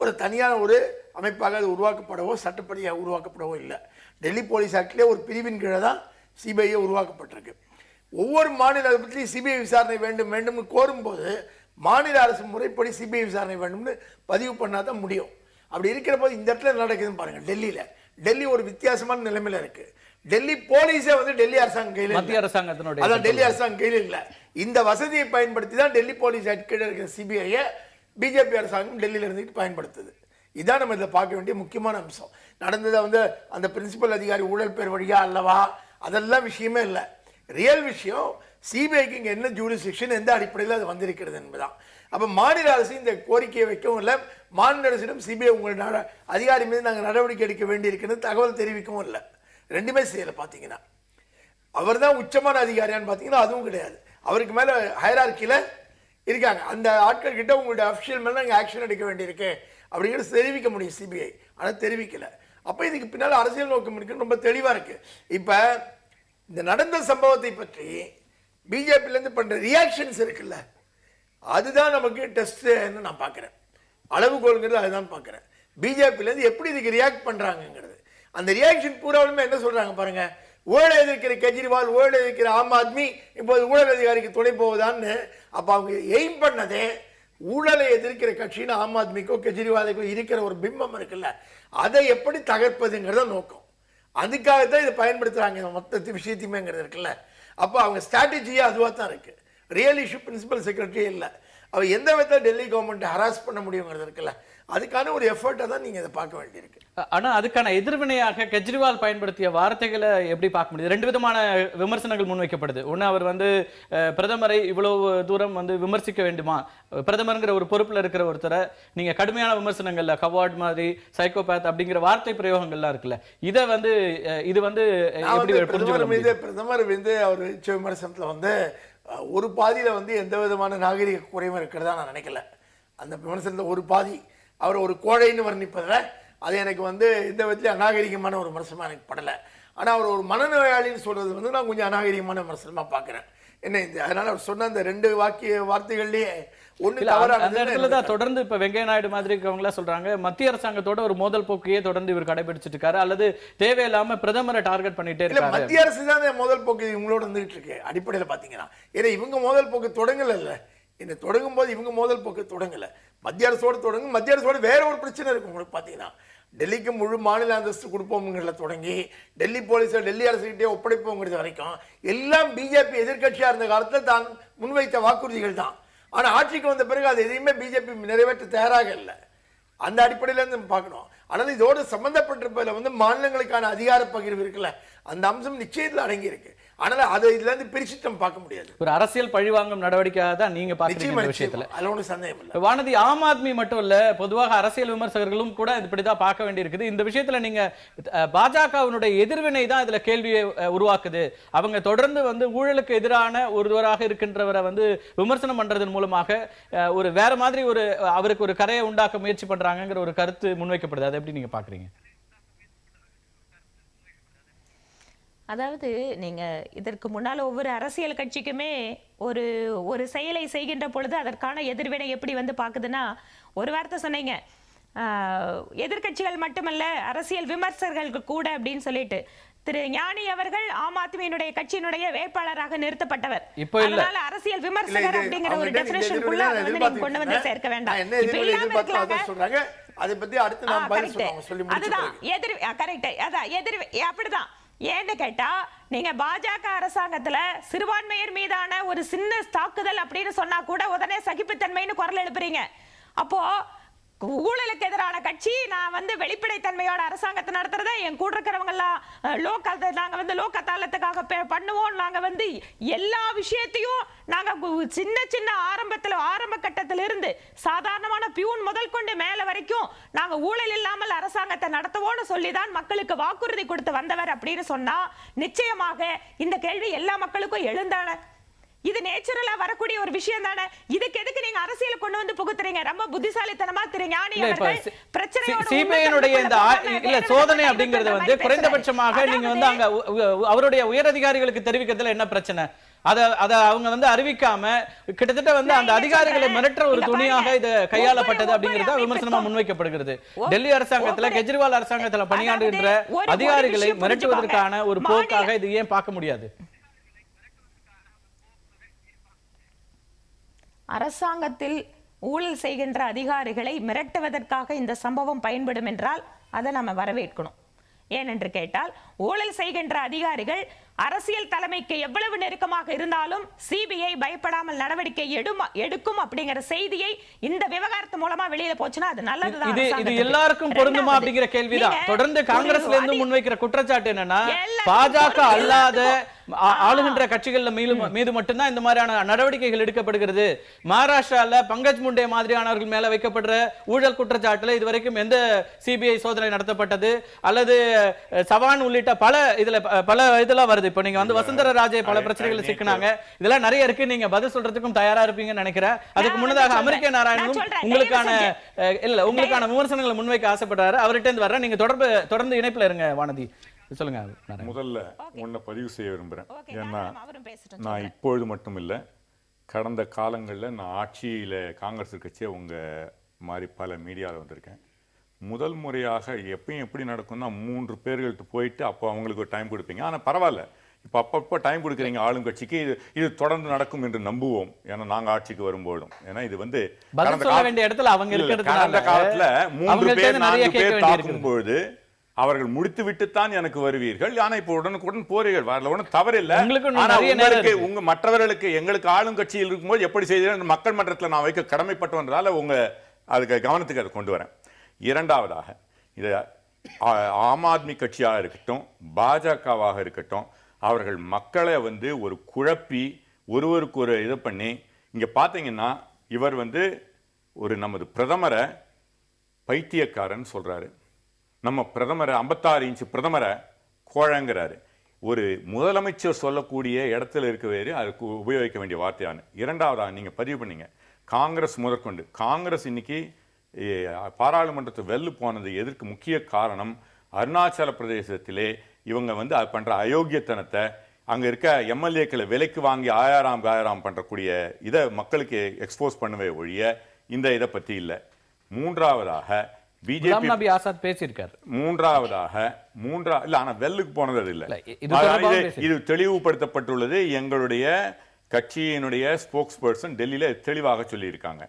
ஒரு தனியான ஒரு அமைப்பாக அது உருவாக்கப்படவோ சட்டப்படியாக உருவாக்கப்படவோ இல்லை. டெல்லி போலீஸ் ஆக்ட்லேயே ஒரு பிரிவின் கீழே தான் சிபிஐ உருவாக்கப்பட்டிருக்கு. ஒவ்வொரு மாநிலத்திலையும் சிபிஐ விசாரணை வேண்டும் வேண்டும்னு கோரும்போது மாநில அரசு முறைப்படி சிபிஐ விசாரணை வேண்டும்னு பதிவு பண்ணால் தான் முடியும். அப்படி இருக்கிற போது இந்த இடத்துல நடக்குதுன்னு பாருங்க. டெல்லி ஒரு வித்தியாசமான நிலைமையில இருக்கு. டெல்லி போலீஸே வந்து டெல்லி அரசாங்க கையில், மத்திய அரசாங்கத்தினுடைய, அதான் டெல்லி அரசாங்க கையில் இல்லை. இந்த வசதியை பயன்படுத்தி தான் டெல்லி போலீஸ் ஆக்ட் கீழே இருக்கிற சிபிஐயை பிஜேபி அரசாங்கம் டெல்லியில் இருந்துட்டு பயன்படுத்துது. இதான் நம்ம இதில் பார்க்க வேண்டிய முக்கியமான அம்சம். நடந்ததை வந்து அந்த பிரின்சிபல் அதிகாரி ஊழல் பேர் வழியா அல்லவா, அதெல்லாம் விஷயமே இல்லை. ரியல் விஷயம் சிபிஐக்கு இங்கே என்ன ஜூரிஸ்டிக்ஷன், எந்த அடிப்படையில் அது வந்திருக்கிறது என்பதுதான். அப்போ மாநில அரசு இந்த கோரிக்கையை வைக்கவும் இல்லை, மாநில அரசிடம் சிபிஐ உங்கள் அதிகாரி மீது நாங்கள் நடவடிக்கை எடுக்க வேண்டியிருக்கிறது தகவல் தெரிவிக்கவும் இல்லை. ரெண்டுமே செய்யலை. பார்த்தீங்கன்னா அவர் தான் உச்சமான அதிகாரியான்னு பார்த்தீங்கன்னா அதுவும் கிடையாது. அவருக்கு மேலே ஹைரார்க்கியில் இருக்காங்க. அந்த ஆட்கள் கிட்ட உங்களுடைய அஃபிஷியல் மேலே நாங்கள் ஆக்ஷன் எடுக்க வேண்டியிருக்கு அப்படிங்கிறது தெரிவிக்க முடியும் சிபிஐ, ஆனால் தெரிவிக்கலை. அப்போ இதுக்கு பின்னால் அரசியல் நோக்கம் இருக்குன்னு ரொம்ப தெளிவாக இருக்குது. இப்போ இந்த நடந்த சம்பவத்தை பற்றி பிஜேபியிலேருந்து பண்ணுற ரியாக்ஷன்ஸ் இருக்குல்ல, அதுதான் நமக்கு டெஸ்ட்னு நான் பார்க்குறேன். அளவுகோல்ங்கிறது அதுதான் பார்க்குறேன். பிஜேபியிலேருந்து எப்படி இதுக்கு ரியாக்ட் பண்ணுறாங்கங்கிறது. அந்த ரியாக்ஷன் பூராவுமே என்ன சொல்கிறாங்க பாருங்க, ஊழல் எதிர்க்கிற கெஜ்ரிவால், ஊழல் எதிர்க்கிற ஆம் ஆத்மி இப்போது ஊழல் அதிகாரிக்கு துணை போவதான்னு. அப்ப அவங்க எய்ம் பண்ணதே ஊழலை எதிர்க்கிற கட்சின்னு ஆம் ஆத்மிக்கோ கெஜ்ரிவாலுக்கோ இருக்கிற ஒரு பிம்பம் இருக்குல்ல, அதை எப்படி தகர்ப்பதுங்கிறத நோக்கம். அதுக்காகத்தான் இதை பயன்படுத்துறாங்க மொத்த விஷயத்தையுமேங்கிறது இருக்குல்ல. அப்போ அவங்க ஸ்ட்ராட்டஜியே அதுவாக தான் இருக்கு. ரியல் இஷ்யூ பிரின்சிபல் செக்ரட்டரி இல்லை, அவர் எந்த விதத்தில் டெல்லி கவர்மெண்ட் ஹராஸ் பண்ண முடியுங்கிறது இருக்குல்ல, அதுக்கான ஒரு எஃபர்ட்டை தான் நீங்க இதை பார்க்க வேண்டியிருக்கு. ஆனா அதுக்கான எதிர்வினையாக கெஜ்ரிவால் பயன்படுத்திய வார்த்தைகளை எப்படி பார்க்க முடியுது? ரெண்டு விதமான விமர்சனங்கள் முன்வைக்கப்படுது. ஒண்ணு, அவர் வந்து பிரதமரை இவ்வளவு தூரம் வந்து விமர்சிக்க வேண்டுமா, பிரதமர்ங்கிற ஒரு பொறுப்புல இருக்கிற ஒருத்தரை நீங்க கடுமையான விமர்சனங்கள்ல கவார்ட் மாதிரி, சைக்கோபாத் அப்படிங்கிற வார்த்தை பிரயோகங்கள்லாம் இருக்குல்ல, இதை வந்து இது வந்து பிரதமர் வந்து அவர் விமர்சனத்துல வந்து ஒரு பாதியில வந்து எந்த விதமான நாகரிக குறைவும் இருக்கிறதா நான் நினைக்கல. அந்த விமர்சனத்தில் ஒரு பாதி அவர் ஒரு கோழைன்னு வர்ணிப்பதில் அது எனக்கு வந்து எந்த விதத்துலையும் அநாகரிகமான ஒரு விமர்சனமாக எனக்கு படலை. ஆனால் அவர் ஒரு மனநோயாளின்னு சொல்றது வந்து நான் கொஞ்சம் அநாகரிகமான விமர்சனமாக பார்க்குறேன். என்ன இது, அதனால அவர் சொன்ன அந்த ரெண்டு வார்த்தைகள்லேயே ஒன்று தவறான அந்த இடத்துல தான் தொடர்ந்து இப்ப வெங்கையா நாயுடு மாதிரி இருக்கவங்களா சொல்றாங்க, மத்திய அரசாங்கத்தோட ஒரு மோதல் போக்கையே தொடர்ந்து இவர் கடைபிடிச்சிட்டு இருக்காரு, அல்லது தேவையில்லாம பிரதமரை டார்கெட் பண்ணிட்டே இருக்காரு. மத்திய அரசு தான் மோதல் போக்கு இவங்களோட வந்துட்டு இருக்கு அடிப்படையில் பாத்தீங்கன்னா. ஏன்னா இவங்க மோதல் போக்கு தொடங்கல, இந்த தொடங்கும் போது இவங்க மோதல் போக்கு தொடங்கல, மத்திய அரசோடு தொடங்கும். மத்திய அரசோட வேற ஒரு பிரச்சனை இருக்கு உங்களுக்கு பாத்தீங்கன்னா. டெல்லிக்கு முழு மாநில அந்தஸ்து கொடுப்போம்ங்கிறத தொடங்கி டெல்லி போலீஸை டெல்லி அரசுகிட்டே ஒப்படைப்போங்கிறது வரைக்கும் எல்லாம் பிஜேபி எதிர்கட்சியா இருந்த காலத்தில் தான் முன்வைத்த வாக்குறுதிகள் தான். ஆனா ஆட்சிக்கு வந்த பிறகு அது எதையுமே பிஜேபி நிறைவேற்ற தயாராக இல்லை. அந்த அடிப்படையில இருந்து பார்க்கணும். ஆனால் இதோடு சம்பந்தப்பட்டிருப்பதில் வந்து மாநிலங்களுக்கான அதிகார பகிர்வு இருக்குல்ல, அந்த அம்சம் நிச்சயத்தில் அடங்கி இருக்கு. ஆனால் அதை இதுல இருந்து பிரிச்சுட்டு நம்ம பார்க்க முடியாது. ஒரு அரசியல் பழிவாங்கும் நடவடிக்கையாக தான் நீங்க பாக்குறீங்க விஷயத்துல. அதுல ஒன்றும் சந்தேகம் இல்லை. வானதி, ஆம் ஆத்மி மட்டும் இல்ல, பொதுவாக அரசியல் விமர்சகர்களும் கூட இப்படிதான் பார்க்க வேண்டியிருக்குது. இந்த விஷயத்துல நீங்க பாஜகவினுடைய எதிர்வினை தான் இதுல கேள்வியை உருவாக்குது. அவங்க தொடர்ந்து வந்து ஊழலுக்கு எதிரான ஒருவராக இருக்கின்றவரை வந்து விமர்சனம் பண்றதன் மூலமாக ஒரு வேற மாதிரி ஒரு அவருக்கு ஒரு கரையை உண்டாக்க முயற்சி பண்றாங்கிற ஒரு கருத்து முன்வைக்கப்படுது. அதை எப்படி நீங்க பாக்குறீங்க? அதாவது நீங்க இதற்கு முன்னால் ஒவ்வொரு அரசியல் கட்சிக்குமே ஒரு ஒரு செயலை செய்கின்ற பொழுது அதற்கான எதிர்வினை எப்படி வந்து பார்க்குதுன்னா, ஒரு வார்த்தை சொன்னீங்க, எதிர்கட்சிகள் மட்டுமல்ல அரசியல் விமர்சகர்களுக்கு கூட அப்படின்னு சொல்லிட்டு. திரு ஞானி அவர்கள் ஆம் ஆத்மியினுடைய கட்சியினுடைய வேட்பாளராக நிறுத்தப்பட்டவர். அதனால அரசியல் விமர்சகர் அப்படிங்கிற ஒரு டெஃபினிஷனுக்குள்ள வந்து நீங்க கொண்டு வந்து சேர்க்க வேண்டாம். இப்ப இல்லாம இருக்காங்க. அதை பத்தி அடுத்து நான் பதில் சொல்றேன். சொல்லி முடிச்சு அதுதான் எதிர் கரெக்ட். அதான் எதிர் அப்படிதான். ஏன்னு கேட்டா, நீங்க பாஜக அரசாங்கத்துல சிறுபான்மையர் மீதான ஒரு சின்ன தாக்குதல் அப்படின்னு சொன்னா கூட உடனே சகிப்புத்தன்மைன்னு குரல் எழுப்புறீங்க. அப்போ ஊழலுக்கு எதிரான கட்சி நான் வந்து வெளிப்படைத்தன்மையோட அரசாங்கத்தை நடத்துறத என் கூட இருக்கிறவங்க எல்லாம் நாங்க வந்து லோக்கத்தாளத்துக்காக பண்ணுவோம். நாங்க வந்து எல்லா விஷயத்தையும் நாங்க சின்ன சின்ன ஆரம்ப கட்டத்தில இருந்து சாதாரணமான பியூன் முதல் கொண்டு மேல வரைக்கும் நாங்க ஊழல் இல்லாமல் அரசாங்கத்தை நடத்துவோம்னு சொல்லிதான் மக்களுக்கு வாக்குறுதி கொடுத்து வந்தவர் அப்படின்னு சொன்னா நிச்சயமாக இந்த கேள்வி எல்லா மக்களுக்கும் எழுந்தான. இது நேச்சுரலா வரக்கூடிய ஒரு விஷயம் தானே. இதுக்கு எதுக்கு நீங்க அரசியல் கொண்டு வந்து புகுத்துறீங்க? ரொம்ப புத்திசாலித்தனமா திரு ஞானி அவர்கள் பிரச்சனையோட சிபிஐனுடைய இந்த இல்ல சோதனை அப்படிங்கறது வந்து குறைந்தபட்சமாக நீங்க வந்து அங்க அவருடைய உயர் அதிகாரிகளுக்கு தெரிவிக்கிறதுல என்ன பிரச்சனை? அத அவங்க வந்து அறிவிக்காம கிட்டத்தட்ட வந்து அந்த அதிகாரிகளை மிரட்டுற ஒரு துணியாக இது கையாளப்பட்டது அப்படிங்கறத விமர்சனமா முன்வைக்கப்படுகிறது. டெல்லி அரசாங்கத்துல கெஜ்ரிவால் அரசாங்கத்துல பணியாற்றுகின்ற அதிகாரிகளை மிரட்டுவதற்கான ஒரு போக்காக இது ஏன் பார்க்க முடியாது? அரசாங்கத்தில் ஊழல் செய்கின்ற அதிகாரிகளை மிரட்டுவதற்காக இந்த சம்பவம் பயன்படும் என்றால் அதை நம்ம வரவேற்கணும். ஏனென்று கேட்டால், ஊழல் செய்கின்ற அதிகாரிகள் அரசியல் தலைமைக்கு எவ்வளவு நெருக்கமாக இருந்தாலும் சிபிஐ பயப்படாமல் நடவடிக்கை எடுக்கும் அப்படிங்கிற செய்தியை இந்த விவகாரத்து மூலமா வெளியில போச்சுன்னா அது நல்லதுதான். இது எல்லாருக்கும் பொருந்துமா அப்படிங்கிற கேள்விதான் தொடர்ந்து காங்கிரஸ்ல இருந்து முன்வைக்கிற குற்றச்சாட்டு. என்னன்னா, பாஜக அல்லாத ஆளுகின்ற கட்சிகள் மீது மட்டும்தான் இந்த மாதிரியான நடவடிக்கைகள் எடுக்கப்படுகிறது. மகாராஷ்டிரால பங்கஜ் முண்டே மாதிரியானவர்கள் மேல வைக்கப்படுற ஊழல் குற்றச்சாட்டுல இதுவரைக்கும் எந்த சிபிஐ சோதனை நடத்தப்பட்டது அல்லது சவான் உள்ளிட்ட பல இதெல்லாம் வருது. இப்போ நீங்க வந்து வசுந்தர ராஜே பல பிரச்சனைகள் சிக்கினாங்க. இதெல்லாம் நிறைய இருக்கு. நீங்க பதில் சொல்றதுக்கும் தயாரா இருப்பீங்கன்னு நினைக்கிறேன். அதுக்கு முன்னதாக அமெரிக்க நாராயணனும் உங்களுக்கான விமர்சனங்களை முன்வைக்க ஆசைப்படுறாரு. அவர்கிட்ட இருந்து வர்ற நீங்க தொடர்ந்து இணைப்புல இருங்க. வானதி சொல்லுங்க. முதல்ல ஒன்றை பதிவு செய்ய விரும்புகிறேன். ஏன்னா நான் இப்பொழுது மட்டும் இல்லை, கடந்த காலங்களில் நான் ஆட்சியில் காங்கிரஸ் கட்சியை உங்கள் மாதிரி பல மீடியாவில் வந்திருக்கேன். முதல் முறையாக எப்பயும் எப்படி நடக்கும்னா 3 பேர்கள்ட்ட போயிட்டு அப்போ அவங்களுக்கு ஒரு டைம் கொடுப்பீங்க. ஆனால் பரவாயில்ல, இப்போ அப்பப்போ டைம் கொடுக்குறீங்க ஆளுங்கட்சிக்கு. இது தொடர்ந்து நடக்கும் என்று நம்புவோம். ஏன்னா நாங்கள் ஆட்சிக்கு வரும்போதும். ஏன்னா இது வந்து கடந்த காலத்தில் 3 பேர் 4 பேர் தாக்கும்பொழுது அவர்கள் முடித்து விட்டுத்தான் எனக்கு வருவீர்கள். ஆனா இப்போ உடனுக்குடன் போறீர்கள், வரல, ஒன்றும் தவறில்லை. உங்க மற்றவர்களுக்கு எங்களுக்கு ஆளுங்கட்சியில் இருக்கும்போது எப்படி செய்தீர்கள் மக்கள் மன்றத்தில் நான் வைக்க கடமைப்பட்டவன்றதால உங்க அதுக்கு கவனத்துக்கு அதை கொண்டு வரேன். இரண்டாவதாக, இது ஆம் ஆத்மி கட்சியாக இருக்கட்டும், பாஜகவாக இருக்கட்டும், அவர்கள் மக்களை வந்து ஒரு குழப்பி ஒருவருக்கு ஒரு இதை பண்ணி, இங்க பாத்தீங்கன்னா இவர் வந்து ஒரு நமது பிரதமரை பைத்தியக்காரன் சொல்றாரு. நம்ம பிரதமரை 56 இன்ச்சு பிரதமரை கோழங்கிறாரு. ஒரு முதலமைச்சர் சொல்லக்கூடிய இடத்துல இருக்க வேறு அதுக்கு உபயோகிக்க வேண்டிய வார்த்தையான. இரண்டாவதாக நீங்க பதிவு பண்ணீங்க காங்கிரஸ் முதற்கொண்டு. காங்கிரஸ் இன்னைக்கு பாராளுமன்றத்தை வெல்லு போனது எதற்கு முக்கிய காரணம், அருணாச்சல பிரதேசத்திலே இவங்க வந்து அது பண்ற அயோக்கியத்தனத்தை, அங்க இருக்க எம்எல்ஏக்களை விலைக்கு வாங்கி ஆயாராம் பண்றக்கூடிய இதை மக்களுக்கு எக்ஸ்போஸ் பண்ணவே ஒழிய இந்த இதை பத்தி இல்லை. மூன்றாவதாக பிஜேபி ஆசாத் பேசியிருக்காரு. ஆனா வெல்லுக்கு போனது இல்லை. இது தெளிவுபடுத்தப்பட்டுள்ளது. எங்களுடைய கட்சியினுடைய ஸ்போக்ஸ் பர்சன் டெல்லியில தெளிவாக சொல்லியிருக்காங்க.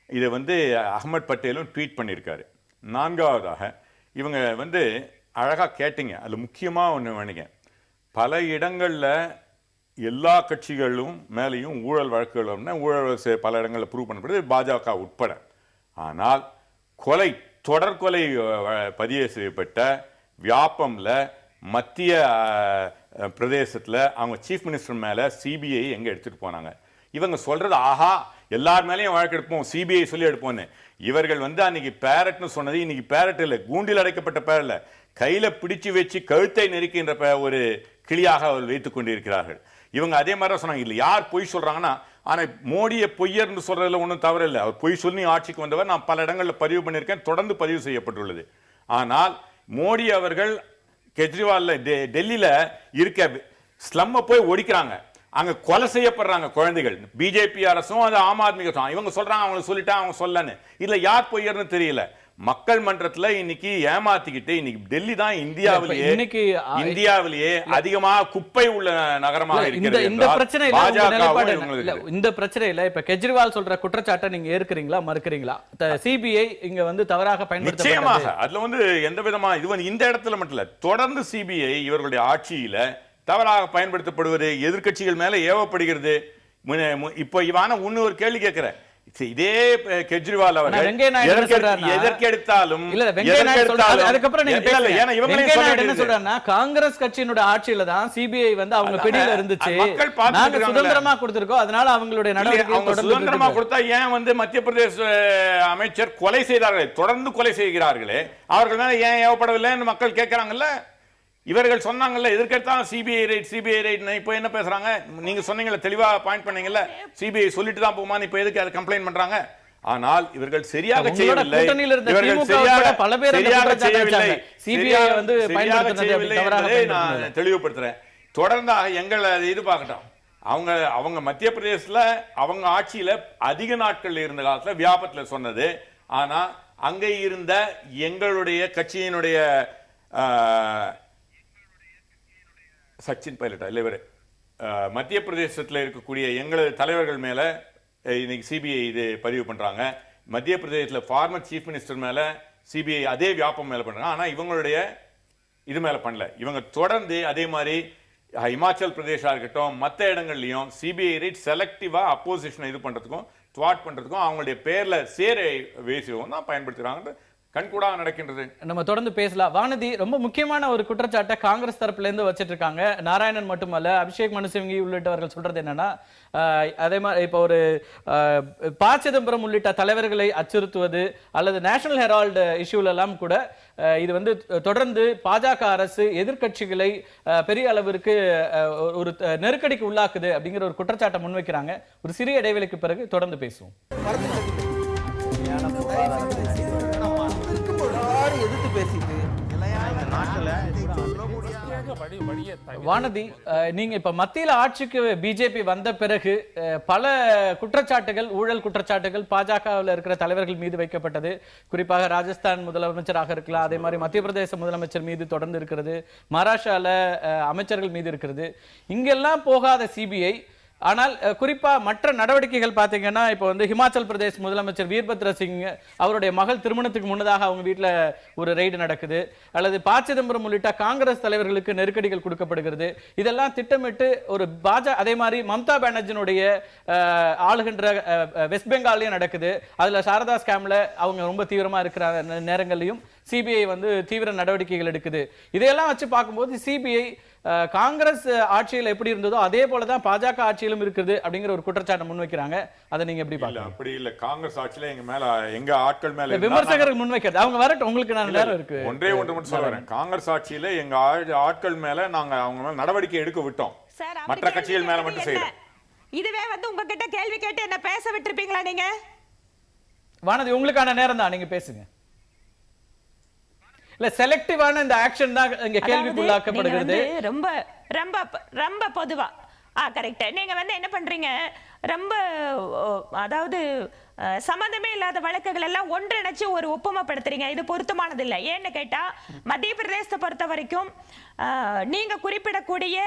இதை வந்து அகமது பட்டேலும் ட்வீட் பண்ணியிருக்காரு. நான்காவதாக இவங்க வந்து அழகா கேட்டீங்க, அதுல முக்கியமா ஒண்ணு வேணுங்க, பல இடங்கள்ல எல்லா கட்சிகளும் மேலேயும் ஊழல் வழக்குகள் ஊழல் பல இடங்களில் ப்ரூவ் பண்ணப்படுது, பாஜக உட்பட. ஆனால் தொடர் கொலை பதிவு செய்யப்பட்ட வியாபம்ல மத்திய பிரதேசத்துல அவங்க சீஃப் மினிஸ்டர் மேல சிபிஐ எங்க எடுத்துட்டு போனாங்க. இவங்க சொல்றது ஆஹா எல்லார் மேலேயும் வழக்கு எடுப்போம், சிபிஐ சொல்லி எடுப்போம்னு. இவர்கள் வந்து அன்னைக்கு பேரட்னு சொன்னது இன்னைக்கு பேரட் இல்லை, கூண்டில் அடைக்கப்பட்ட பேரட் இல்லை, கையில பிடிச்சு வச்சு கழுத்தை நெருக்கின்ற ஒரு கிளியாக அவர்கள் வைத்துக் கொண்டிருக்கிறார்கள். இவங்க அதே மாதிரி சொன்னாங்க. இல்ல யார் பொய் சொல்றாங்கன்னா, ஆனா மோடியை பொய்யர்னு சொல்றதுல ஒன்றும் தவறு இல்லை. அவர் பொய் சொல்லி ஆட்சிக்கு வந்தவர், நான் பல இடங்களில் பதிவு பண்ணியிருக்கேன், தொடர்ந்து பதிவு செய்யப்பட்டுள்ளது. ஆனால் மோடி அவர்கள் கெஜ்ரிவால் டெல்லியில இருக்க ஸ்லம்ம போய் ஒடிக்கிறாங்க, அங்க கொலை செய்யப்படுறாங்க குழந்தைகள். பிஜேபி அரசும் அது ஆம் ஆத்மி கட்சியும் இவங்க சொல்றாங்க, அவங்க சொல்லிட்டா அவங்க சொல்லன்னு. இதுல யார் பொய்யர்னு தெரியல. மக்கள் மன்றத்துல இன்னைக்கு ஏமாத்திக்கிட்டு இன்னைக்கு டெல்லி தான் இந்தியாவிலேயே அதிகமாக குப்பை உள்ள நகரமாக இருக்கிறது. இந்த பிரச்சனையில இப்ப கெஜ்ரிவால் சொல்ற குற்றச்சாட்டை நீங்க ஏற்கிறீங்களா மறுக்கிறீங்களா? சிபிஐ இங்க வந்து தவறாக பயன்படுத்தப்பட்டது. அதுல வந்து எந்த விதமா இது வந்து இந்த இடத்துல மட்டும் இல்ல, தொடர்ந்து சிபிஐ இவர்களுடைய ஆட்சியில தவறாக பயன்படுத்தப்படுவது, எதிர்கட்சிகள் மேல ஏவப்படுகிறது. இப்போ இவான இன்னொரு கேள்வி கேட்கிறேன், இதே கெஜ்ரிவால் அவர்கள் எதற்கெடுத்தாலும் காங்கிரஸ் கட்சியினுடைய ஆட்சியில தான் சிபிஐ வந்து அவங்க பிடியில இருந்துச்சு, நாங்க சுதந்திரமா கொடுத்திருக்கோம், அதனால அவங்களுடைய நடவடிக்கை சுதந்திரமா கொடுத்தா ஏன் வந்து மத்திய பிரதேச அமைச்சர் கொலை செய்தார்களே, தொடர்ந்து கொலை செய்கிறார்களே, அவர்கள் மேல ஏன் ஏவப்படவில்லைன்னு மக்கள் கேட்கிறாங்கல்ல. இவர்கள் சொன்னாங்கல்ல எதற்கெடுத்தாலும் சிபிஐ ரைட். இப்போ என்ன பேசுறாங்க, நீங்க சொன்னீங்கல்ல, தெளிவா பாயிண்ட் பண்ணீங்கல்ல, சிபிஐ சொல்லிட்டு தான் போமான்னு இப்போ எதுக்கு அதை கம்ப்ளைண்ட் பண்றாங்க? ஆனால் இவர்கள் சரியாக செய்யவில்லை, நான் தெளிவுபடுத்துறேன். தொடர்ந்து எங்களை இது பார்க்கட்டும். அவங்க மத்திய பிரதேசத்துல அவங்க ஆட்சியில அதிக நாட்கள் இருந்த காலத்துல வியாபத்துல சொன்னது. ஆனா அங்க இருந்த எங்களுடைய கட்சியினுடைய சச்சின் பைலட்டா இல்லை இவர் மத்திய பிரதேசத்தில் இருக்கக்கூடிய எங்களது தலைவர்கள் மேல இன்னைக்கு சிபிஐ இது பதிவு பண்றாங்க. மத்திய பிரதேசத்தில் ஃபார்மர் சீஃப் மினிஸ்டர் மேல சிபிஐ அதே வியாபம் மேல பண்றாங்க. ஆனா இவங்களுடைய இது மேல பண்ணல. இவங்க தொடர்ந்து அதே மாதிரி இமாச்சல் பிரதேசா இருக்கட்டும் மற்ற இடங்கள்லயும் சிபிஐ ரைட் செலக்டிவா அப்போசிஷனை இது பண்றதுக்கும் த்வாட் பண்றதுக்கும் அவங்களுடைய பேர்ல சேரை வேசியவும் தான் பயன்படுத்துறாங்க. கண்கூடாக நடக்கின்றது. நம்ம தொடர்ந்து பேசலாம். வானதி, ரொம்ப முக்கியமான ஒரு குற்றச்சாட்டை காங்கிரஸ் தரப்புல இருந்து வச்சிட்டு இருக்காங்க. நாராயணன் மட்டுமல்ல, அபிஷேக் மனு சிங்வி உள்ளிட்டவர்கள் சொல்றது என்னன்னா, அதே மாதிரி இப்போ ஒரு ப. சிதம்பரம் உள்ளிட்ட தலைவர்களை அச்சுறுத்துவது அல்லது நேஷனல் ஹெரால்டு இஷ்யூல எல்லாம் கூட இது வந்து தொடர்ந்து பாஜக அரசு எதிர்கட்சிகளை பெரிய அளவிற்கு ஒரு நெருக்கடிக்கு உள்ளாக்குது அப்படிங்கிற ஒரு குற்றச்சாட்டை முன்வைக்கிறாங்க. ஒரு சிறிய இடைவெளிக்கு பிறகு தொடர்ந்து பேசுவோம். எதிர்த்து பேசிட்டு வானதி, நீங்க இப்ப மத்தியில ஆட்சிக்கு பிஜேபி வந்த பிறகு பல குற்றச்சாட்டுகள், ஊழல் குற்றச்சாட்டுகள் பாஜகவில் இருக்கிற தலைவர்கள் மீது வைக்கப்பட்டது. குறிப்பாக ராஜஸ்தான் முதலமைச்சராக இருக்கலாம், அதே மாதிரி மத்திய பிரதேச முதலமைச்சர் மீது தொடர்ந்து இருக்கிறது, மகாராஷ்டிரால அமைச்சர்கள் மீது இருக்கிறது. இங்கெல்லாம் போகாத சிபிஐ, ஆனால் குறிப்பா மற்ற நடவடிக்கைகள் பாத்தீங்கன்னா இப்போ வந்து ஹிமாச்சல் பிரதேஷ் முதலமைச்சர் வீர்பத்ர சிங் அவருடைய மகள் திருமணத்துக்கு முன்னதாக அவங்க வீட்டில் ஒரு ரெய்டு நடக்குது, அல்லது ப. சிதம்பரம் உள்ளிட்ட காங்கிரஸ் தலைவர்களுக்கு நெருக்கடிகள் கொடுக்கப்படுகிறது. இதெல்லாம் திட்டமிட்டு ஒரு அதே மாதிரி மம்தா பானர்ஜினுடைய ஆளுகின்ற வெஸ்ட் பெங்காலையும் நடக்குது. அதுல சாரதா ஸ்கேம்ல அவங்க ரொம்ப தீவிரமா இருக்கிற நேரங்களையும் சிபிஐ வந்து தீவிர நடவடிக்கைகள் எடுக்குது. இதையெல்லாம் வச்சு பார்க்கும்போது சிபிஐ காங்கிரஸ் ஆட்சியில் எப்படி இருந்ததோ அதே போலதான் பாஜக ஆட்சியிலும் இருக்குது அப்படிங்கிற ஒரு குற்றச்சாட்டை முன்வைக்கிறாங்க. அதை நீங்க எப்படி பாக்கலாம்? அப்படி இல்ல, காங்கிரஸ் ஆட்சியில எங்க ஆட்கள் மேல விமர்சகர்கள் முன்வைக்கிறது. அவங்க வரட்டும், உங்களுக்கு நான் நேரம் இருக்கு. ஒன்றே ஒன்று மட்டும் சொல்றேன், காங்கிரஸ் ஆட்சியில எங்க ஆட்கள் மேல நாங்க அவங்க மேல நடவடிக்கை எடுக்க விட்டோம், மற்ற கட்சிகள் மேல மட்டும் செய்யறோம். இதுவே வந்து உங்ககிட்ட கேள்வி கேட்டு என்ன பேச விட்டுருப்பீங்களா நீங்க? வானதி, உங்களுக்கான நேரம் தான், நீங்க பேசுங்க. இல்ல, செலக்டிவான இந்த ஆக்ஷன் தான் இங்க கேள்விக்குள்ளாக்கப்படுகிறது. ரொம்ப ரொம்ப ரொம்ப பொதுவா கரெக்ட். நீங்க வந்து என்ன பண்றீங்க, ரொம்ப அதாவது சம்பந்தமே இல்லாத வழக்குகள் எல்லாம் ஒன்றிணைச்சு ஒரு ஒப்புமைப்படுத்துறீங்க. இது பொருத்தமானது இல்லை. ஏன்னு கேட்டா மத்திய பிரதேசத்தை பொறுத்த வரைக்கும் நீங்க குறிப்பிடக்கூடிய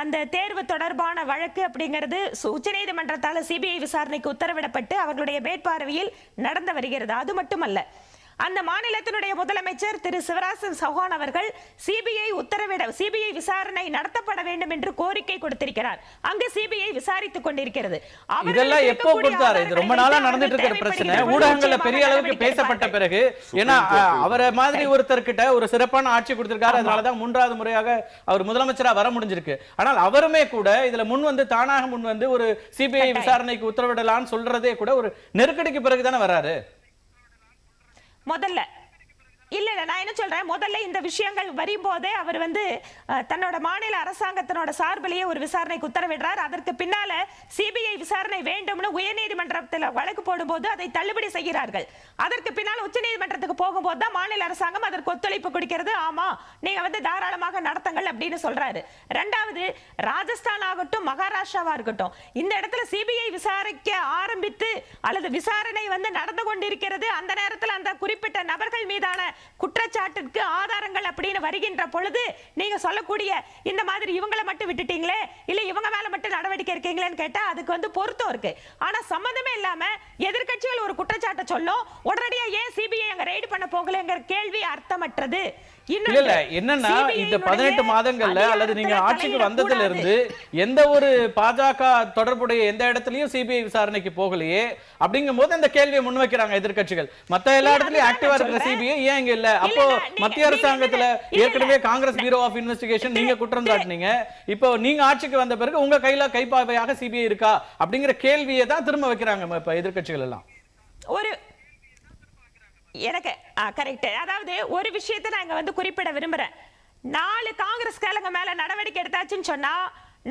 அந்த தேர்வு தொடர்பான வழக்கு அப்படிங்கிறது உச்சநீதிமன்றத்தால் சிபிஐ விசாரணைக்கு உத்தரவிடப்பட்டு அவர்களுடைய மேற்பார்வையில் நடந்து வருகிறது. அது மட்டுமல்ல, அந்த மாநிலத்தினுடைய முதலமைச்சர் திரு சிவராஜ் சிங் சௌஹான் அவர்கள் சிபிஐ விசாரணை நடத்தப்பட வேண்டும் என்று கோரிக்கை கொடுத்திருக்கிறார். அங்கு சிபிஐ விசாரித்துக் கொண்டிருக்கிறது. இதெல்லாம் எப்போ கொடுத்தாரு? இது ரொம்ப நாளா நடந்துட்டு இருக்கிற பிரச்சனை. ஊடகங்கள்ல பெரிய அளவுக்கு பேசப்பட்ட பிறகு, ஏன்னா அவரை மாதிரி ஒருத்தர் கிட்ட ஒரு சிறப்பான ஆட்சி கொடுத்திருக்காரு, அதனாலதான் 3வது முறையாக அவர் முதலமைச்சரா வர முடிஞ்சிருக்கு. ஆனால் அவருமே கூட இதுல தானாக முன் வந்து ஒரு சிபிஐ விசாரணைக்கு உத்தரவிடலாம்னு சொல்றதே கூட ஒரு நெருக்கடிக்கு பிறகுதானே வராரு. முதல்ல இல்ல நான் என்ன சொல்றேன், முதல்ல இந்த விஷயங்கள் வரும்போதே அவர் வந்து தன்னோட மாநில அரசாங்கத்தினோட சார்பிலேயே ஒரு விசாரணைக்கு உத்தரவிடுறார். அதற்கு பின்னால சிபிஐ விசாரணை வேண்டும்னு உயர்நீதிமன்றத்தில் வழக்கு போடும்போது அதை தள்ளுபடி செய்கிறார்கள். அதற்கு பின்னால் உச்சநீதிமன்றத்துக்கு போகும்போது தான் மாநில அரசாங்கம் அதற்கு ஒத்துழைப்பு கொடுக்கிறது. ஆமா, நீங்க வந்து தாராளமாக நடத்துங்கள் அப்படின்னு சொல்றாரு. ரெண்டாவது, ராஜஸ்தான் ஆகட்டும் மகாராஷ்டிராவா இருக்கட்டும், இந்த இடத்துல சிபிஐ விசாரிக்க ஆரம்பித்து அல்லது விசாரணை வந்து நடந்து கொண்டிருக்கிறது. அந்த நேரத்தில் அந்த குறிப்பிட்ட நபர்கள் மீதான குற்றச்சாட்டுக்கு ஆதாரங்கள் அப்படின்னு வருகின்ற பொழுது நீங்க சொல்லக்கூடிய இந்த மாதிரி இவங்களை மட்டும் விட்டுட்டீங்களே, இல்ல இவங்க மேல மட்டும் நடவடிக்கை இருக்கீங்களேன்னு கேட்டா அதுக்கு வந்து பொருத்தம் இருக்கு. ஆனா சம்பந்தமே இல்லாம எதிர்க்கட்சிகள் ஒரு குற்றச்சாட்டை சொல்லும், உடனடியா ஏன் சிபிஐ அங்க ரெய்டு பண்ண போகலங்கிற கேள்வி அர்த்தமற்றது. இல்ல என்னன்னா, இந்த 18 மாதங்கள்ல அல்லது நீங்க ஆட்சிக்கு வந்ததுல இருந்து எந்த ஒரு பாஜக தொடர்புடைய எந்த இடத்துலயும் சிபிஐ விசாரணைக்கு போகலையே. அப்படிங்கும் போது அந்த கேள்வியை முன்வைக்கிறாங்க எதிர்க்கட்சிகள். மத்த எல்லா இடத்துலயும் ஆக்டிவா இருக்கிற சிபிஐ ஏன் இங்க இல்ல? அப்போ மத்திய அரசாங்கத்துல ஏற்கனவே காங்கிரஸ் பியூரோ ஆஃப் இன்வெஸ்டிகேஷன் நீங்க குற்றம் சாட்டினீங்க. இப்போ நீங்க ஆட்சிக்கு வந்த பிறகு உங்க கையில கைப்பாவையாக சிபிஐ இருக்கா அப்படிங்கிற கேள்வியை தான் திரும்ப வைக்கிறாங்க இப்ப எதிர்க்கட்சிகள் எல்லாம். ஒரு எனக்கு கரெக்ட். அதாவது ஒரு விஷயத்தை நான் வந்து குறிப்பிட விரும்புறேன். 4 காங்கிரஸ் காரங்க மேல நடவடிக்கை எடுத்தாச்சுன்னு சொன்னா,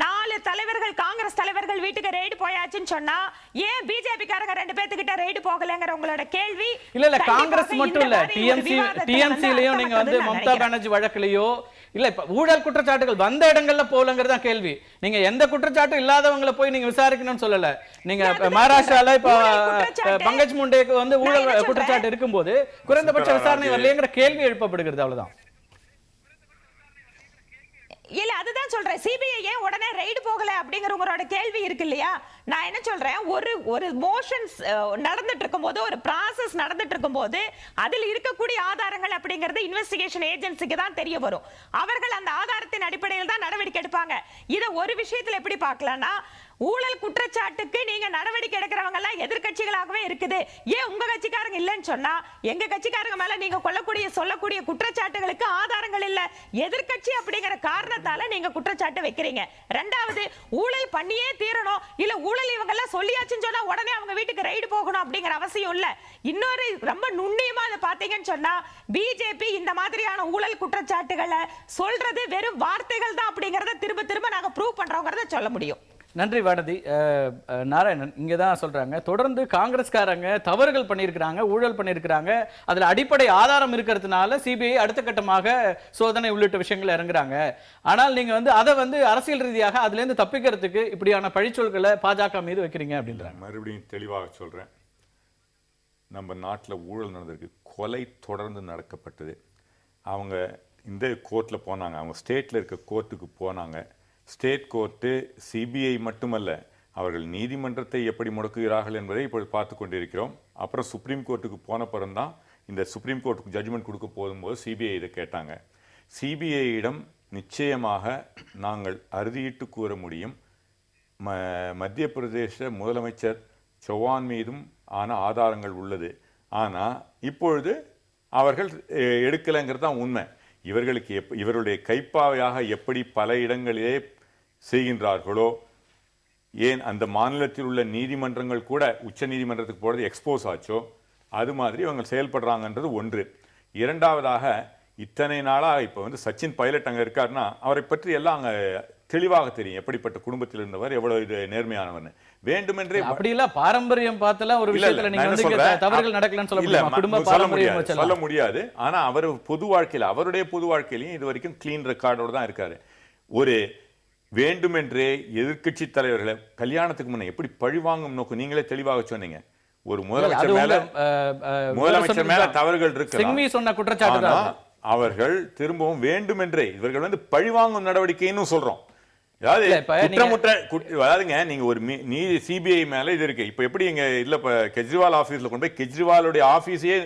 4 தலைவர்கள் காங்கிரஸ் தலைவர்கள் வீட்டுக்கு ரெய்டு போயாச்சுன்னு சொன்னா, ஏன் பிஜேபி காரங்க 2 பேத்துக்கிட்ட ரெய்டு போகலங்கிற உங்களோட கேள்வி. இல்ல காங்கிரஸ் மட்டும் இல்ல, டிஎம்சிலயும் நீங்க வந்து மம்தா பானர்ஜி வழக்குலயோ இல்ல இப்ப ஊழல் குற்றச்சாட்டுகள் வந்த இடங்கள்ல போலங்கிறதா கேள்வி. நீங்க எந்த குற்றச்சாட்டும் இல்லாதவங்களை போய் நீங்க விசாரிக்கணும்னு சொல்லல. நீங்க மகாராஷ்டிரால இப்ப பங்கஜ் முண்டேக்கு வந்து ஊழல் குற்றச்சாட்டு இருக்கும்போது குறைந்தபட்ச விசாரணை வரலையேங்கிற கேள்வி எழுப்பப்படுகிறது. அவ்வளவுதான். இல்ல அதுதான் சொல்றேன், சிபிஐ ஏன் உடனே ரெய்டு போகல அப்படிங்கிற உங்களோட கேள்வி இருக்கு இல்லையா. நான் என்ன சொல்றேன், ஒரு மோஷன்ஸ் நடந்துட்டு இருக்கும்போது, ஒரு ப்ராசஸ் நடந்துட்டு இருக்கும்போது அதில் இருக்கக்கூடிய ஆதாரங்கள் அப்படிங்கிறது இன்வெஸ்டிகேஷன் ஏஜென்சிக்கு தான் தெரிய வரும். அவர்கள் அந்த ஆதாரத்தின் அடிப்படையில் தான் நடவடிக்கை எடுப்பாங்க. இதை ஒரு விஷயத்துல எப்படி பார்க்கலாம்னா, ஊழல் குற்றச்சாட்டுக்கு நீங்க நடவடிக்கை எடுக்கிறவங்க எல்லாம் எதிர்க்கட்சிகளாகவே இருக்குது. ஏன் உங்க கட்சிக்காரங்க இல்லைன்னு சொன்னா, எங்க கட்சிக்காரங்க மேல நீங்க சொல்லக்கூடிய குற்றச்சாட்டுகளுக்கு ஆதாரங்கள் இல்ல, எதிர்க்கட்சி அப்படிங்கிற காரணத்தால நீங்க குற்றச்சாட்டு வைக்கிறீங்க. ரெண்டாவது, ஊழல் பண்ணியே தீரணும், இல்ல ஊழல் இவங்க எல்லாம் சொல்லியாச்சுன்னு சொன்னா உடனே அவங்க வீட்டுக்கு ரெய்டு போகணும் அப்படிங்கிற அவசியம் இல்ல. இன்னொரு ரொம்ப நுண்ணியமா அதை பாத்தீங்கன்னு சொன்னா, பிஜேபி இந்த மாதிரியான ஊழல் குற்றச்சாட்டுகளை சொல்றது வெறும் வார்த்தைகள் தான் அப்படிங்கறத திரும்ப திரும்ப நாங்க ப்ரூவ் பண்றோங்கிறத சொல்ல முடியும். நன்றி வானதி. நாராயணன் இங்கே தான் சொல்றாங்க, தொடர்ந்து காங்கிரஸ்காரங்க தவறுகள் பண்ணியிருக்கிறாங்க, ஊழல் பண்ணியிருக்கிறாங்க, அதுல அடிப்படை ஆதாரம் இருக்கிறதுனால சிபிஐ அடுத்த கட்டமாக சோதனை உள்ளிட்ட விஷயங்கள் இறங்குறாங்க. ஆனால் நீங்க வந்து அதை வந்து அரசியல் ரீதியாக அதுல இருந்து தப்பிக்கிறதுக்கு இப்படியான பழிச்சொல்களை பாஜக மீது வைக்கிறீங்க அப்படின்றாங்க. மறுபடியும் தெளிவாக சொல்றேன், நம்ம நாட்டில் ஊழல் நடந்திருக்கு, கொலை தொடர்ந்து நடக்கப்பட்டது. அவங்க இந்த கோர்ட்டில் போனாங்க, அவங்க ஸ்டேட்டில் இருக்க கோர்ட்டுக்கு போனாங்க. ஸ்டேட் கோர்ட்டு சிபிஐ மட்டுமல்ல, அவர்கள் நீதிமன்றத்தை எப்படி முடக்குகிறார்கள் என்பதை இப்பொழுது பார்த்து கொண்டிருக்கிறோம். அப்புறம் சுப்ரீம் கோர்ட்டுக்கு போன பிறந்தான் இந்த சுப்ரீம் கோர்ட்டுக்கு ஜட்ஜ்மெண்ட் கொடுக்க போகும்போது சிபிஐ இதை கேட்டாங்க. சிபிஐயிடம் நிச்சயமாக நாங்கள் அறுதியிட்டு கூற முடியும், மத்திய பிரதேச முதலமைச்சர் சௌஹான் மீதும் ஆன ஆதாரங்கள் உள்ளது. ஆனால் இப்பொழுது அவர்கள் எடுக்கலைங்கிறது தான் உண்மை. இவர்களுக்கு இவருடைய கைப்பாவையாக எப்படி பல இடங்களிலே செய்கின்றார்களோ, ஏன் அந்த மாநிலத்தில் உள்ள நீதிமன்றங்கள் கூட உச்ச நீதிமன்றத்துக்கு போகிறது எக்ஸ்போஸ் ஆச்சோ, அது மாதிரி இவங்க செயல்படுறாங்கன்றது ஒன்று. இரண்டாவதாக, இத்தனை நாளாக இப்போ வந்து சச்சின் பைலட் அங்கே இருக்காருன்னா அவரை பற்றி எல்லாம் அங்கே தெளிவாக தெரியும், எப்படிப்பட்ட குடும்பத்தில் இருந்தவர், எவ்வளவு இது நேர்மையானவர்னு. வேண்டுமென்றே அப்படி இல்ல பாரம்பரியம் பார்த்தல ஒரு விஷயத்துல நீங்க வந்து தவறுகள் நடக்கலன்னு சொல்ல முடியுமா? குடும்ப பாரம்பரியம் சொல்ல முடியாது. ஆனா அவர் பொது வாழ்க்கையில, அவருடைய பொது வாழ்க்கையிலையும் இது வரைக்கும் கிளீன் ரெக்கார்டோட தான் இருக்காரு. ஒரு வேண்டுமென்றே எதிர்க்கட்சி தலைவர்களை கல்யாணத்துக்கு முன்ன எப்படி பழிவாங்கும் நோக்கு நீங்களே தெளிவாக சொன்னீங்க. ஒரு முதலமைச்சர் மேல தவறுகள் இருக்கு சொன்ன குற்றச்சாட்டு, அவர்கள் திரும்பவும் வேண்டுமென்றே இவர்கள் வந்து பழிவாங்கும் நடவடிக்கைன்னு சொல்றோம். அதாவது அதாவதுங்க, நீங்க ஒரு நீதி சிபிஐ மேல இது இருக்கு. இப்ப எப்படி இங்க இல்ல கெஜ்ரிவால் ஆபீஸ்ல கொண்டு போய் கெஜ்ரிவாலுடைய ஆபீஸையே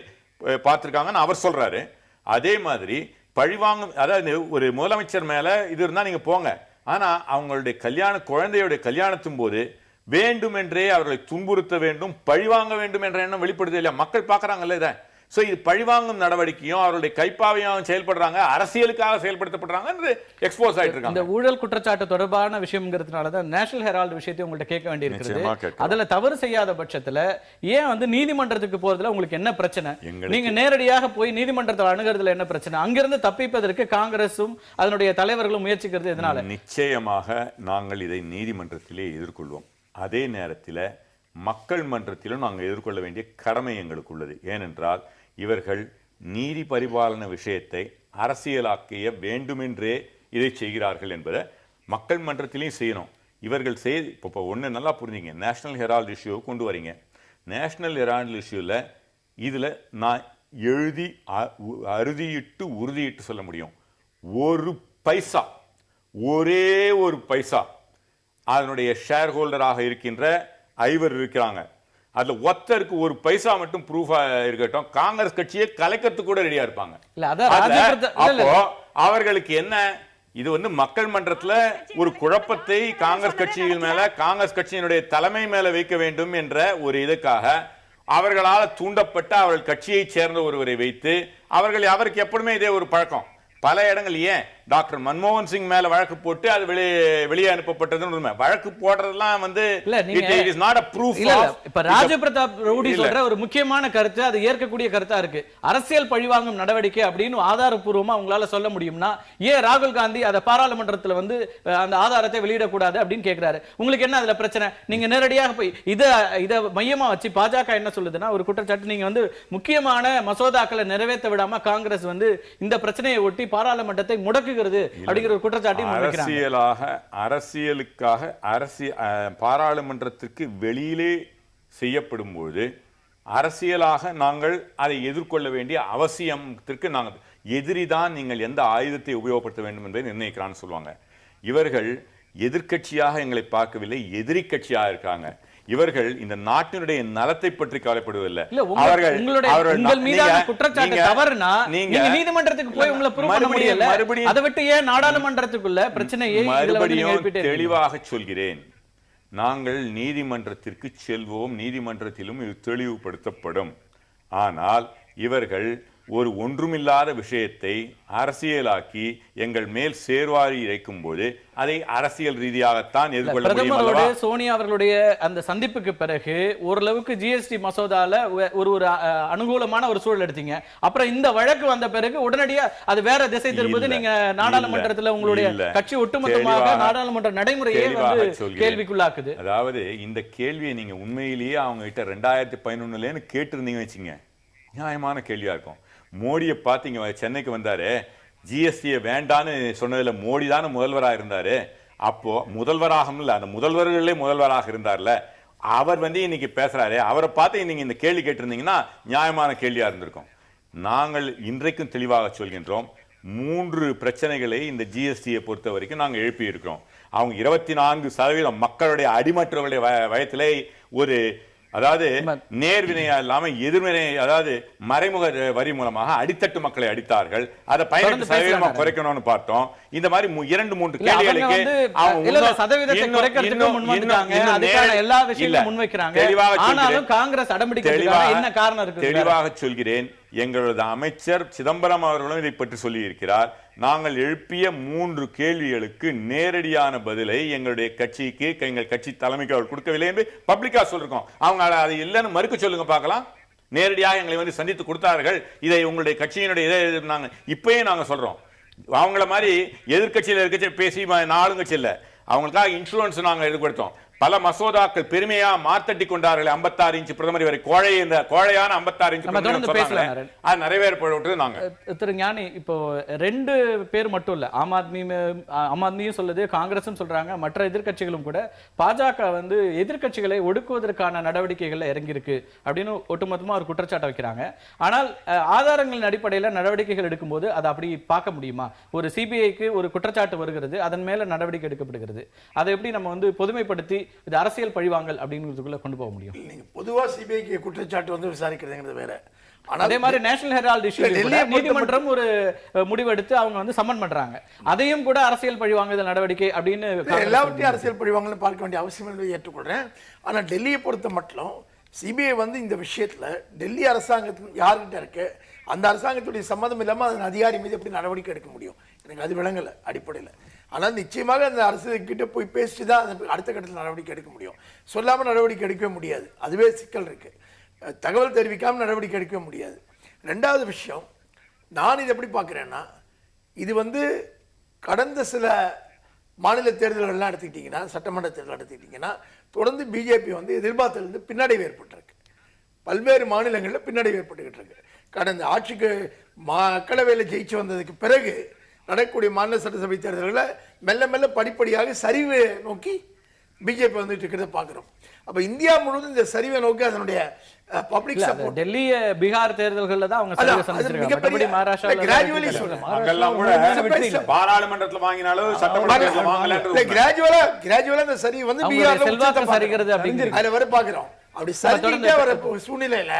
பார்த்திருக்காங்கன்னு அவர் சொல்றாரு. அதே மாதிரி பழிவாங்கும், அதாவது ஒரு முதலமைச்சர் மேல இது இருந்தா நீங்க போங்க, ஆனா அவங்களுடைய குழந்தையுடைய கல்யாணத்தின் போது வேண்டுமென்றே அவர்களை துன்புறுத்த வேண்டும், பழிவாங்க வேண்டும் என்ற எண்ணம் வெளிப்படுது இல்லையா? மக்கள் பாக்குறாங்கல்ல இதை. சோ இது பழிவாங்கும் நடவடிக்கையும் அவருடைய கைப்பாவையும் செயல்படுறாங்க, அரசியலுக்காக செயல்படுத்தப்படுறாங்க என்று எக்ஸ்போஸ் ஆயிட்டு இருக்காங்க. இந்த ஊழல் குற்றச்சாட்டு தொடர்பான விஷயம்ங்கிறதுனால தான் நேஷனல் ஹெரால்டு விஷயத்தை உங்கள்கிட்ட கேட்க வேண்டியிருக்கிறது. அதுல தவறு செய்யாத பட்சத்துல ஏன் வந்து நீதிமன்றத்துக்கு போறதுல உங்களுக்கு என்ன பிரச்சனை? நீங்க நேரடியாக போய் நீதிமன்றத்தை அணுகிறதுல என்ன பிரச்சனை? அங்கிருந்து தப்பிப்பதற்கு காங்கிரசும் அதனுடைய தலைவர்களும் முயற்சிக்கிறது எதனால? நிச்சயமாக நாங்கள் இதை நீதிமன்றத்திலே எதிர்கொள்வோம். அதே நேரத்தில் மக்கள் மன்றத்திலும் நாங்கள் எதிர்கொள்ள வேண்டிய கடமை எங்களுக்கு உள்ளது. ஏனென்றால் இவர்கள் நீதி பரிபாலன விஷயத்தை அரசியலாக்கிய வேண்டுமென்றே இதை செய்கிறார்கள் என்பதை மக்கள் மன்றத்திலையும் செய்யணும். இவர்கள் இப்போ ஒன்று நல்லா புரிஞ்சுங்க, நேஷனல் ஹெரால்டு இஷ்யூவை கொண்டு வரீங்க. நேஷனல் ஹெரால்டு இஷ்யூவில் இதில் நான் அறுதியிட்டு உறுதியிட்டு சொல்ல முடியும், ஒரு பைசா, ஒரே ஒரு பைசா அதனுடைய ஷேர் ஹோல்டராக இருக்கின்ற ஐவர் இருக்கிறாங்க, அதுல ஒருத்தருக்கு ஒரு பைசா மட்டும் ப்ரூஃபா இருக்கட்டும், காங்கிரஸ் கட்சியை கலைக்கிறதுக்கு கூட ரெடியா இருப்பாங்க. அப்போ அவர்களுக்கு என்ன, இது வந்து மக்கள் மன்றத்துல ஒரு குழப்பத்தை காங்கிரஸ் கட்சியின் மேல, காங்கிரஸ் கட்சியினுடைய தலைமை மேல வைக்க வேண்டும் என்ற ஒரு இதுக்காக அவர்களால் தூண்டப்பட்ட அவர்கள் கட்சியை சேர்ந்த ஒருவரை வைத்து அவருக்கு எப்பவுமே இதே ஒரு பழக்கம். பல இடங்கள், ஏன் டாக்டர் மன்மோகன் சிங் மேல வழக்கு போட்டு அது வெளியே அனுப்பப்பட்டதுன்னு வழக்கு போடுறதெல்லாம் வந்து இப்ப ராஜபிரதாப் ரவுடி சொல்ற ஒரு முக்கியமான கருத்து, அது ஏற்கக்கூடிய கருத்தா இருக்கு. அரசியல் பழிவாங்கும் நடவடிக்கை அப்படின்னு ஆதாரப்பூர்வமா உங்களால சொல்ல முடியும்னா ஏன் ராகுல் காந்தி அதை பாராளுமன்றத்துல வந்து அந்த ஆதாரத்தை வெளியிடக்கூடாது அப்படின்னு கேட்கிறாரு? உங்களுக்கு என்ன அதுல பிரச்சனை? நீங்க நேரடியாக போய் இதை மையமா வச்சு பாஜக என்ன சொல்லுதுன்னா, ஒரு குற்றச்சாட்டு, நீங்க வந்து முக்கியமான மசோதாக்களை நிறைவேற்ற விடாம காங்கிரஸ் வந்து இந்த பிரச்சனையை ஒட்டி பாராளுமன்றத்தை முடக்குகிறது அப்படிங்கிற ஒரு குற்றச்சாட்டு. அரசியலுக்காக பாராளுமன்றத்திற்கு வெளியிலே செய்யப்படும் போது அரசியலாக நாங்கள் அதை எதிர்கொள்ள வேண்டிய அவசியத்திற்கு நாங்கள் எதிரிதான் நீங்கள் எந்த ஆயுதத்தை உபயோகப்படுத்த வேண்டும் என்பதை நிர்ணயிக்கிறான்னு சொல்லுவாங்க. இவர்கள் எதிர்கட்சியாக எங்களை பார்க்கவில்லை, எதிரி கட்சியாக இருக்காங்க. இவர்கள் இந்த நாட்டினுடைய நலத்தை பற்றி கவலைப்படுவதில்லை. நீதிமன்றத்துக்கு போய் உங்களை ப்ரூவ் பண்ண முடியல, அதை விட்டு ஏன் நாடாளுமன்றத்துக்குள்ள பிரச்சனையை தெளிவாக சொல்கிறேன். நாங்கள் நீதிமன்றத்திற்கு செல்வோம், நீதிமன்றத்திலும் இது தெளிவுபடுத்தப்படும். ஆனால் இவர்கள் ஒரு ஒன்றுமில்லாத விஷயத்தை அரசியலாக்கி எங்கள் மேல் சேர்வாரி இறைக்கும் போது அதை அரசியல் ரீதியாகத்தான் எதிர்கொள்ள முடியும். பிரதமரோட சோனியா அவர்களுடைய அந்த சந்திப்புக்கு பிறகு ஓரளவுக்கு ஜிஎஸ்டி மசோதால ஒரு அனுகூலமான ஒரு சூழல் எடுத்தீங்க. அப்புறம் இந்த வழக்கு வந்த பிறகு உடனடியா அது வேற திசை திரும்புது. நீங்க நாடாளுமன்றத்தில் உங்களுடைய கட்சி ஒட்டுமொத்தமாக நாடாளுமன்ற நடைமுறையே வந்து கேள்விக்குள்ளாக்குது. அதாவது இந்த கேள்வியை நீங்க உண்மையிலேயே அவங்க கிட்ட 2011 கேட்டு இருந்தீங்க வச்சுங்க, நியாயமான கேள்வியா இருக்கும். மோடியை பார்த்தீங்க, சென்னைக்கு வந்தாரு, ஜிஎஸ்டியை வேண்டான்னு சொன்னதுல மோடி தானே முதல்வராக இருந்தாரு. அப்போ முதல்வராக இல்ல, அந்த முதல்வர்களே முதல்வராக இருந்தார்ல, அவர் வந்து இன்னைக்கு பேசுறாரு. அவரை பார்த்து நீங்க இந்த கேள்வி கேட்டிருந்தீங்கன்னா நியாயமான கேள்வியா இருந்திருக்கும். நாங்கள் இன்றைக்கும் தெளிவாக சொல்கின்றோம், 3 பிரச்சனைகளை இந்த ஜிஎஸ்டியை பொறுத்த வரைக்கும் நாங்கள் எழுப்பி இருக்கிறோம். அவங்க 24% மக்களுடைய அடிமற்றவர்களுடைய வயத்திலே ஒரு, அதாவது நேர்வினையா இல்லாம எதிர்வினை, அதாவது மறைமுக வரி மூலமாக அடித்தட்டு மக்களை அடித்தார்கள். அதை 18% குறைக்கணும்னு பார்த்தோம். இந்த மாதிரி 2-3 கேள்விகளுக்கு தெளிவாக சொல்கிறேன். எங்களது அமைச்சர் சிதம்பரம் அவர்களும் இதை பற்றி சொல்லி இருக்கிறார். நாங்கள் எழுப்பிய 3 கேள்விகளுக்கு நேரடியான பதிலை எங்களுடைய கட்சிக்கு, எங்கள் கட்சி தலைமைக்கு அவர் கொடுக்கவில்லை என்று பப்ளிக்கா சொல்லிருக்கோம். அவங்க அதை இல்லைன்னு மறுக்க சொல்லுங்க பார்க்கலாம். நேரடியாக எங்களை வந்து சந்தித்து கொடுத்தார்கள். இதை உங்களுடைய கட்சியினுடைய நாங்க இப்பயே நாங்க சொல்றோம். அவங்கள மாதிரி எதிர்கட்சியில் இருக்க பேசி ஆளுங்கட்சி இல்ல, அவங்களுக்காக இன்சூரன்ஸ் நாங்கள் ஏற்படுத்தோம். பல மசோதாக்கள் பெருமையா மாத்தட்டி கொண்டார்கள். 56 இன்ச் பிரதமர் வரை கோழையான 56 இன்ச் நிறைவேறப்பட்டு நாங்க. திரு ஞானி, இப்போ 2 பேர் மட்டும் இல்ல, ஆம் ஆத்மியும் சொல்லுது, காங்கிரஸும் சொல்றாங்க, மற்ற எதிர்கட்சிகளும் கூட பாஜக வந்து எதிர்கட்சிகளை ஒடுக்குவதற்கான நடவடிக்கைகள்ல இறங்கியிருக்கு அப்படின்னு ஒட்டுமொத்தமா ஒரு குற்றச்சாட்டை வைக்கிறாங்க. ஆனால் ஆதாரங்களின் அடிப்படையில் நடவடிக்கைகள் எடுக்கும்போது அதை அப்படி பார்க்க முடியுமா? ஒரு சிபிஐக்கு ஒரு குற்றச்சாட்டு வருகிறது, அதன் மேல நடவடிக்கை எடுக்கப்படுகிறது. அதை எப்படி நம்ம வந்து பொதுமைப்படுத்தி இது அரசியல் பழிவாங்கல் அப்படிங்கிறதுக்குள்ள கொண்டு போக முடியும்? நீங்க பொதுவா சிபிஐக்கு குற்றச்சாட்டு வந்து விசாரிக்கிறதுங்கிறது வேற. அதே மாதிரி நேஷனல் ஹெரால்டு இஷ்யூ நீதிமன்றம் ஒரு முடிவெடுத்து அவங்க வந்து சம்மன் பண்றாங்க. அதையும் கூட அரசியல் பழிவாங்குதல் நடவடிக்கை அப்படின்னு எல்லாவற்றையும் அரசியல் பழிவாங்கல்னு பார்க்க வேண்டிய அவசியம் இல்லை, ஏற்றுக்கொள்றேன். ஆனா டெல்லியை பொறுத்த மட்டும் சிபிஐ வந்து இந்த விஷயத்துல டெல்லி அரசாங்கத்துக்கு யார்கிட்ட இருக்கு, அந்த அரசாங்கத்துடைய சம்மதம் இல்லாம அதன் அதிகாரி மீது எப்படி நடவடிக்கை எடுக்க முடியும்? எனக்கு அது விளங்கல அடிப்படையில். ஆனால் நிச்சயமாக அந்த அரசு கிட்ட போய் பேசிட்டு தான் அடுத்த கட்டத்தில் நடவடிக்கை எடுக்க முடியும். சொல்லாமல் நடவடிக்கை எடுக்கவே முடியாது, அதுவே சிக்கல் இருக்கு. தகவல் தெரிவிக்காமல் நடவடிக்கை எடுக்க முடியாது. 2வது விஷயம், நான் இதை எப்படி பார்க்குறேன்னா, இது வந்து கடந்த சில மாநில தேர்தல்கள்லாம் எடுத்துக்கிட்டிங்கன்னா, சட்டமன்ற தேர்தல் எடுத்துக்கிட்டிங்கன்னா, தொடர்ந்து பிஜேபி வந்து எதிர்பார்த்தது பின்னடைவு ஏற்பட்டிருக்கு. பல்வேறு மாநிலங்களில் பின்னடைவு ஏற்பட்டுக்கிட்டு இருக்கு. கடந்த ஆட்சிக்கு மக்களவையில் ஜெயிச்சு வந்ததுக்கு பிறகு நடக்கக்கூடிய மாநில சட்டசபை தேர்தல்களில் மெல்ல மெல்ல படிப்படியாக சரிவை நோக்கி பிஜேபி வந்துட்டு இருக்கிறத பார்க்குறோம். அப்போ இந்தியா முழுவதும் இந்த சரிவை நோக்கி அதனுடைய பப்ளிக் சப்போர்ட். டெல்லி பீகார் தேர்தல்களில் தான் அவங்க மிகப்பெரிய கிராஜுவலி பாராளுமன்றத்தில் வாங்கினாலும் சட்டமன்றத்தில் வாங்கல, கிராஜுவலா இந்த சரி வந்து பீகார்ல சரிகிறது அப்படிங்கிறது அதில் வர பார்க்குறோம். அப்படி சரிக்கிட்டே வர சூழ்நிலையில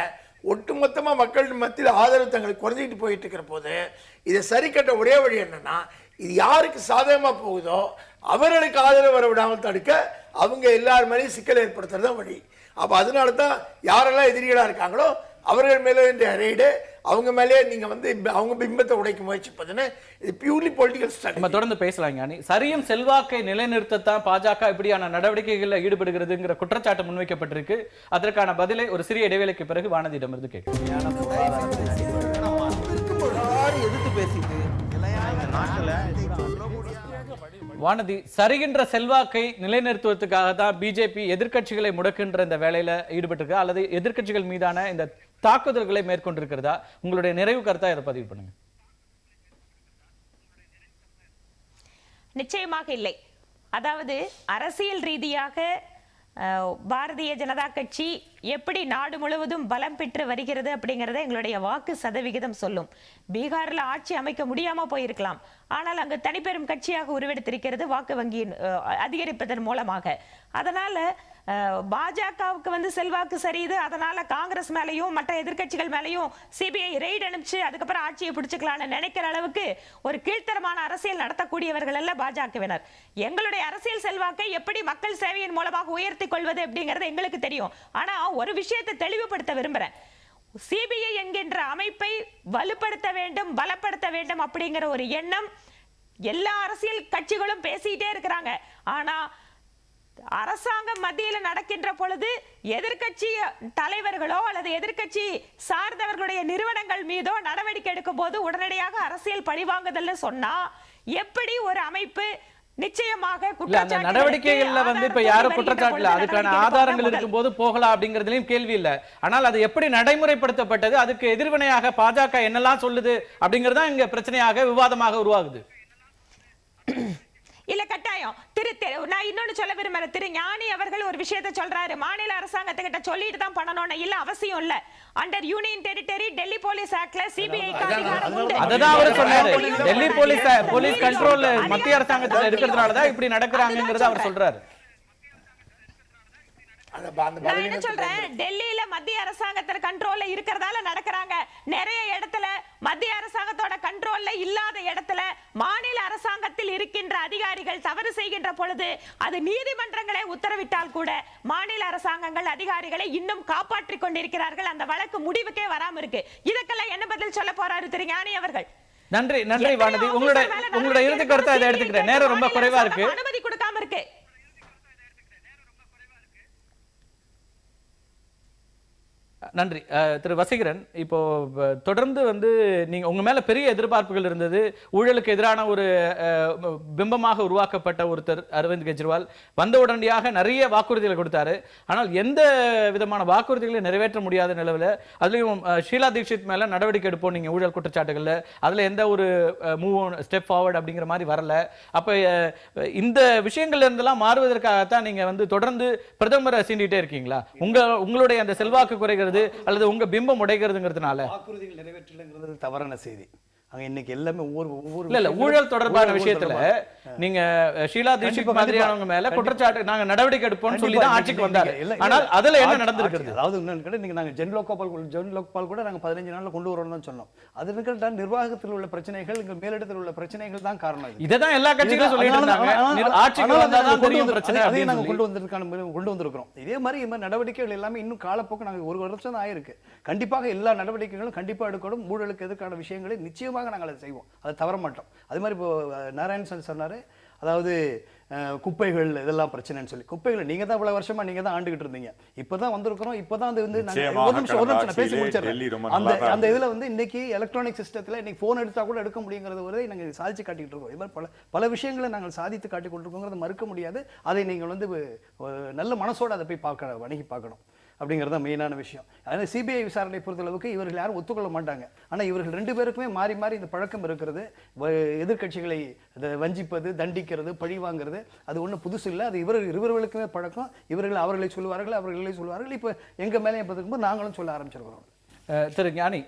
ஒட்டுமொத்தமா மக்கள் மத்தியில் ஆதரவு தங்களுக்கு குறைஞ்சிட்டு போயிட்டு இருக்கிற போது இதை சரி கட்ட ஒரே வழி என்னன்னா, இது யாருக்கு சாதகமா போகுதோ அவர்களுக்கு ஆதரவு வர விடாமல் தடுக்க அவங்க எல்லார் மேலேயும் சிக்கல் ஏற்படுத்துறது வழி. அப்ப அதனால தான் யாரெல்லாம் எதிரிகளா இருக்காங்களோ அவர்கள் மேலே ரெய்டு, அவங்க மேலே நீங்க வந்து அவங்க பிம்பத்தை உடைக்க முயற்சிப்பதுன்னு இது பியூர்லி பொலிட்டிக்கல் ஸ்ட்ராட்டஜி. நம்ம தொடர்ந்து பேசலாம் ஞானி. சரியும் செல்வாக்கை நிலைநிறுத்தத்தான் பாஜக இப்படியான நடவடிக்கைகளில் ஈடுபடுகிறதுங்கிற குற்றச்சாட்டு முன்வைக்கப்பட்டிருக்கு. அதற்கான பதிலை ஒரு சிறிய இடைவேளைக்கு பிறகு வானதியிடமிருந்து கேட்கிறேன். எதிர்த்து பேசிட்டு வானதி, சரிகின்ற செல்வாக்கை நிலைநிறுத்துவதற்காக தான் பிஜேபி எதிர்க்கட்சிகளை முடக்குகின்ற இந்த வேலையில ஈடுபட்டிருக்கா அல்லது எதிர்க்கட்சிகள் மீதான இந்த தாக்குதல்களை மேற்கொண்டிருக்கிறதா? உங்களுடைய நிறைவு கருத்தா இதை பதிவு பண்ணுங்க. நிச்சயமாக இல்லை. அதாவது அரசியல் ரீதியாக பாரதிய ஜனதா கட்சி எப்படி நாடு முழுவதும் பலம் பெற்று வருகிறது அப்படிங்கறத எங்களுடைய வாக்கு சதவிகிதம் சொல்லும். பீகார்ல ஆட்சி அமைக்க முடியாம போயிருக்கலாம், ஆனால் அங்கு தனிப்பெரும் கட்சியாக உருவெடுத்திருக்கிறது வாக்கு வங்கியின் அதிகரிப்பதன் மூலமாக. அதனால பாஜகவுக்கு வந்து செல்வாக்கு சரியுது, அதனால காங்கிரஸ் மேலையும் மற்ற எதிர்கட்சிகள் மேலையும் சிபிஐ ரெய்டு அனுப்பிச்சு அதுக்கப்புறம் ஆட்சியை பிடிச்சுக்கலாம்னு நினைக்கிற அளவுக்கு ஒரு கீழ்த்தரமான அரசியல் நடத்தக்கூடியவர்கள் அல்ல பாஜகவினர். எங்களுடைய அரசியல் செல்வாக்கை எப்படி மக்கள் சேவையின் மூலமாக உயர்த்தி கொள்வது அப்படிங்கிறது எங்களுக்கு தெரியும். ஆனா ஒரு விஷயத்தை தெளிவுபடுத்த விரும்புறேன். சிபிஐ என்கின்ற அமைப்பை வலுப்படுத்த வேண்டும், பலப்படுத்த வேண்டும் அப்படிங்கிற ஒரு எண்ணம் எல்லா அரசியல் கட்சிகளும் பேசிட்டே இருக்கிறாங்க. ஆனா அரசாங்கம் மத்தியில் நடக்கின்ற பொழுது எதிர்க்கட்சி தலைவர்களோ அல்லது எதிர்க்கட்சி சார்ந்தவர்களுடைய நிறுவனங்கள் மீதோ நடவடிக்கை எடுக்கும் போது உடனடியாக அரசியல் பழிவாங்குதல் சொன்னா எப்படி ஒரு அமைப்பு நிச்சயமாக அந்த நடவடிக்கைகள்ல வந்து இப்ப யாரும் குற்றச்சாட்டுல அதுக்கான ஆதாரங்கள் இருக்கும் போது போகலாம் அப்படிங்கறதுலயும் கேள்வி இல்ல. ஆனால் அது எப்படி நடைமுறைப்படுத்தப்பட்டது, அதுக்கு எதிர்வினையாக பாஜக என்னெல்லாம் சொல்லுது அப்படிங்கறதா இங்க பிரச்சனையாக விவாதமாக உருவாகுது. இல்ல கட்டாயம் நான் இன்னொன்னு சொல்ல விரும்புறேன். திரு ஞானி அவர்கள் ஒரு விஷயத்தை சொல்றாரு, மாநில அரசாங்கத்துக்கிட்ட சொல்லிட்டு தான் பண்ணணும்னு. இல்ல அவசியம் இல்ல. Under union territory Delhi police ஆக்ட்ல சிபிஐ அதிகாரம் உண்டு. அததான் அவர் சொன்னாரு. டெல்லி போலீஸ் கண்ட்ரோல் மத்திய அரசாங்கத்துல இருக்கிறதுனால தான் இப்படி நடக்குறாங்கங்கறத அவர் சொல்றாரு. நான் என்ன சொல்றேன், டெல்லியில மத்திய அரசாங்கத்தோட கண்ட்ரோல்ல இருக்கிறதால நடக்கறாங்க. நிறைய இடத்துல மத்திய அரசாங்கத்தோட கண்ட்ரோல்ல இல்லாத இடத்துல மாநில அரசாங்கத்தில் இருக்கின்ற அதிகாரிகள் தவறு செய்கின்ற பொழுது அது நீதிமன்றங்களே உத்தரவிட்டால் கூட மாநில அரசாங்கங்கள் அதிகாரிகளை இன்னும் காப்பாற்றிக் கொண்டிருக்கிறார்கள். அந்த வழக்கு முடிவுக்கே வராம இருக்கு. இதுக்கெல்லாம் என்ன பதில் சொல்ல போறாரு திரு ஞானி அவர்கள்? நன்றி வானதி. உங்களுடைய இறுதி கருத்தை அதை எடுத்துக்கிறேன். நேரம் ரொம்ப குறைவா இருக்கு. அனுமதி கொடுக்காம இருக்கு. நன்றி திரு வசீகரன். இப்போ தொடர்ந்து வந்து நீங்க உங்க மேல பெரிய எதிர்பார்ப்புகள் இருந்தது. ஊழலுக்கு எதிரான ஒரு பிம்பமாக உருவாக்கப்பட்ட ஒருத்தர் அரவிந்த் கெஜ்ரிவால் வந்த உடனடியாக நிறைய வாக்குறுதிகளை கொடுத்தாரு. ஆனால் எந்த விதமான வாக்குறுதிகளை நிறைவேற்ற முடியாத நிலவில், அதுலயும் ஷீலா தீட்சித் மேல நடவடிக்கை எடுப்போம் நீங்க ஊழல் குற்றச்சாட்டுகள்ல, அதுல எந்த ஒரு ஸ்டெப் ஃபார்வர்ட் அப்படிங்கிற மாதிரி வரல. அப்ப இந்த விஷயங்கள்ல இருந்தெல்லாம் மாறுவதற்காகத்தான் நீங்க வந்து தொடர்ந்து பிரதமரை சீண்டிட்டே இருக்கீங்களா? உங்களுடைய அந்த செல்வாக்கு குறைகிறது அல்லது உங்க பிம்பம் உடைகிறதுங்கிறதுனால வாக்குறுதிகள் நிறைவேற்றலங்கிறது தவறான செய்தி. அங்க இன்னைக்கு எல்லாமே ஒவ்வொரு இல்ல ஊழல் தொடர்பான விஷயத்துல நீங்க ஷீலா தீட்சித் மாதிரியானவங்க மேல குற்றச்சாட்டு நாங்க நடவடிக்கை எடுப்போம்னு சொல்லி தான் ஆட்சிக்கு வந்தாரு. ஆனால் அதுல என்ன நடந்திருக்கிறது? அதாவது இன்னொன்னு நாங்க ஜன் லோக்பால் கூட நாங்க 15 நாள்ல கொண்டு வரோம்னு தான் சொன்னோம். அது இருக்கிற நிர்வாகத்தில் உள்ள பிரச்சனைகள், இங்க மேலிடத்தில் உள்ள பிரச்சனைகள் தான் காரணம். இததான் எல்லா கட்சிகளும் சொல்லிட்டு இருந்தாங்க. ஆட்சிக்கு வந்தா தான் தெரியும் பிரச்சனை. அதே நாங்க கொண்டு வந்திருக்கிறோம். இதே மாதிரி நடவடிக்கைகள் எல்லாமே இன்னும் காலப்போக்கு நாங்க 1 வருஷம் தான் ஆயிருக்கு. கண்டிப்பாக எல்லா நடவடிக்கைகளும் கண்டிப்பா எடுக்கணும். ஊழலுக்கு எதிர்க்கான விஷயங்களை நிச்சயமாக நாங்கள் அதை செய்வோம். அதை தவற மாட்டோம். அது மாதிரி இப்போ நாராயணன் சொன்னாரு, அதாவது குப்பைகள் இதெல்லாம் பிரச்சனைன்னு சொல்லி. குப்பைகள் நீங்க தான் இவ்வளவு வருஷமா நீங்க தான் ஆண்டுகிட்டு இருந்தீங்க. இப்பதான் வந்திருக்கிறோம். இப்பதான் அது வந்து ஒரு நிமிஷம் பேசி முடிச்சிடறேன். அந்த இதுல வந்து இன்னைக்கு எலக்ட்ரானிக் சிஸ்டத்துல இன்னைக்கு போன் எடுத்தா கூட எடுக்க முடியுங்கிறது வரை நாங்க சாதிச்சு காட்டிட்டு இருக்கோம். இது மாதிரி பல விஷயங்களை நாங்கள் சாதித்து காட்டி கொண்டிருக்கோங்கிறத மறுக்க முடியாது. அதை நீங்கள் வந்து நல்ல மனசோட அதை போய் வணங்கி பார்க்கணும் அப்படிங்கிறது தான் மெயினான விஷயம். அதனால் சிபிஐ விசாரணை பொறுத்தளவுக்கு இவர்கள் யாரும் ஒத்துக்கொள்ள மாட்டாங்க. ஆனால் இவர்கள் 2 பேருக்குமே மாறி மாறி இந்த பழக்கம் இருக்கிறது. எதிர்க்கட்சிகளை வஞ்சிப்பது, தண்டிக்கிறது, பழி வாங்குறது அது ஒன்றும் புதுசு இல்லை. அது இருவர்களுக்குமே பழக்கம். இவர்கள் அவர்களை சொல்லுவார்கள். இப்போ எங்கள் மேலே பார்த்துக்கும்போது நாங்களும் சொல்ல ஆரம்பிச்சிருக்கிறோம். திரு ஞானி,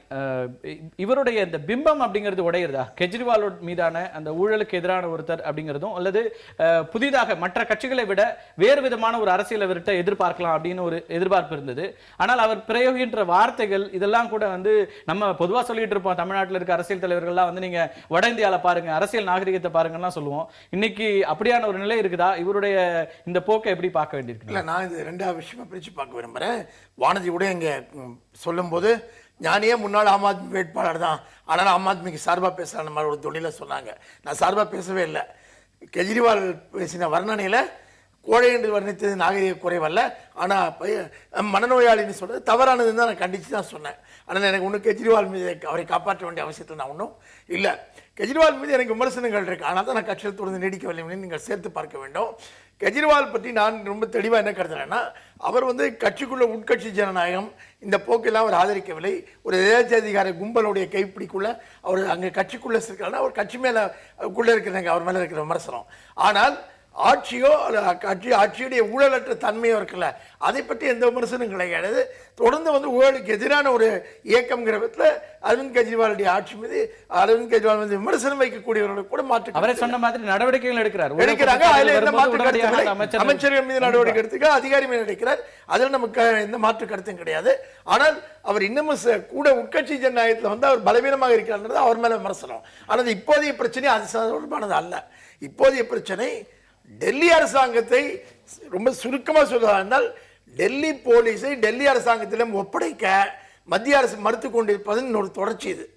இவருடைய இந்த பிம்பம் அப்படிங்கிறது உடையிறதா? கெஜ்ரிவால் மீதான அந்த ஊழலுக்கு எதிரான ஒருத்தர் அப்படிங்கிறதும், அல்லது புதிதாக மற்ற கட்சிகளை விட வேறு விதமான ஒரு அரசியல் அவர்கிட்ட எதிர்பார்க்கலாம் அப்படின்னு ஒரு எதிர்பார்ப்பு இருந்தது. ஆனால் அவர் பிரயோகின்ற வார்த்தைகள் இதெல்லாம் கூட வந்து நம்ம பொதுவாக சொல்லிட்டு இருப்போம். தமிழ்நாட்டில் இருக்க அரசியல் தலைவர்கள்லாம் வந்து நீங்க வட இந்தியாவில் பாருங்க, அரசியல் நாகரிகத்தை பாருங்கலாம் சொல்லுவோம். இன்னைக்கு அப்படியான ஒரு நிலை இருக்குதா? இவருடைய இந்த போக்கை எப்படி பார்க்க வேண்டியிருக்கு? இல்லை, நான் இது 2 விஷயமா பிரித்து பார்க்க விரும்புகிறேன். வானதி கூட இங்கே சொல்லும்போது ஞானியே முன்னாள் ஆம் ஆத்மி வேட்பாளர் தான், ஆனால் ஆம் ஆத்மிக்கு சார்பாக பேசுகிற மாதிரி ஒரு தொழில சொன்னாங்க. நான் சார்பாக பேசவே இல்லை. கெஜ்ரிவால் பேசின வர்ணனையில் கோழை என்று வர்ணித்தது நாகரிக குறைவல்ல, ஆனால் மனநோயாளின்னு சொல்கிறது தவறானதுன்னு தான் நான் கண்டித்து தான் சொன்னேன். ஆனால் எனக்கு ஒன்றும் கெஜ்ரிவால் மீது அவரை காப்பாற்ற வேண்டிய அவசியத்தில் நான் ஒன்றும் இல்லை. கெஜ்ரிவால் மீது எனக்கு விமர்சனங்கள் இருக்குது. ஆனால் தான் நான் கட்சியில் தொடர்ந்து நீடிக்கவில்லை. நீங்கள் சேர்த்து பார்க்க வேண்டும். கெஜ்ரிவால் பற்றி நான் ரொம்ப தெளிவாக என்ன கருதுறேன்னா, அவர் வந்து கட்சிக்குள்ள உட்கட்சி ஜனநாயகம் இந்த போக்கெல்லாம் அவர் ஆதரிக்கவில்லை. ஒரு தேசாதிகார கும்பலுடைய கைப்பிடிக்குள்ள அவர் அங்கே கட்சிக்குள்ளே இருக்காருன்னா அவர் கட்சி மேலே உள்ளே இருக்கிறாங்க, அவர் மேலே இருக்கிற விமர்சனம். ஆனால் ஆட்சியோ ஆட்சியுடைய ஊழலற்ற தன்மையோ இருக்குல்ல, அதை பற்றி எந்த விமர்சனம் கிடையாது. தொடர்ந்து வந்து ஊழலுக்கு எதிரான ஒரு இயக்கம்ங்கிற விதத்தில் அரவிந்த் கெஜ்ரிவாலுடைய ஆட்சி மீது அரவிந்த் கெஜ்ரிவால் மீது விமர்சனம் வைக்கக்கூடியவர்களுக்கு கூட மாற்று அவரை சொன்ன மாதிரி நடவடிக்கைகள் எடுக்கிறாங்க. அதில் எந்த மாற்று கருத்து அமைச்சர்கள் மீது நடவடிக்கை எடுத்துக்க அதிகாரி மீது எடுக்கிறார். அதில் நமக்கு எந்த மாற்று கருத்தும் கிடையாது. ஆனால் அவர் இன்னமும் கூட உட்கட்சி ஜனநாயகத்தில் வந்து அவர் பலவீனமாக இருக்கிறார், அவர் மேலே விமர்சனம். ஆனால் இப்போதைய பிரச்சனை அது தொடர்பானது அல்ல. இப்போதைய பிரச்சனை டெல்லி அரசாங்கத்தை ரொம்ப சுருக்கமாக சொல்வதா இருந்தால், டெல்லி போலீஸை டெல்லி அரசாங்கத்திலும் ஒப்படைக்க மத்திய அரசு மறுத்து கொண்டிருப்பதன் ஒரு தொடர்ச்சி இது.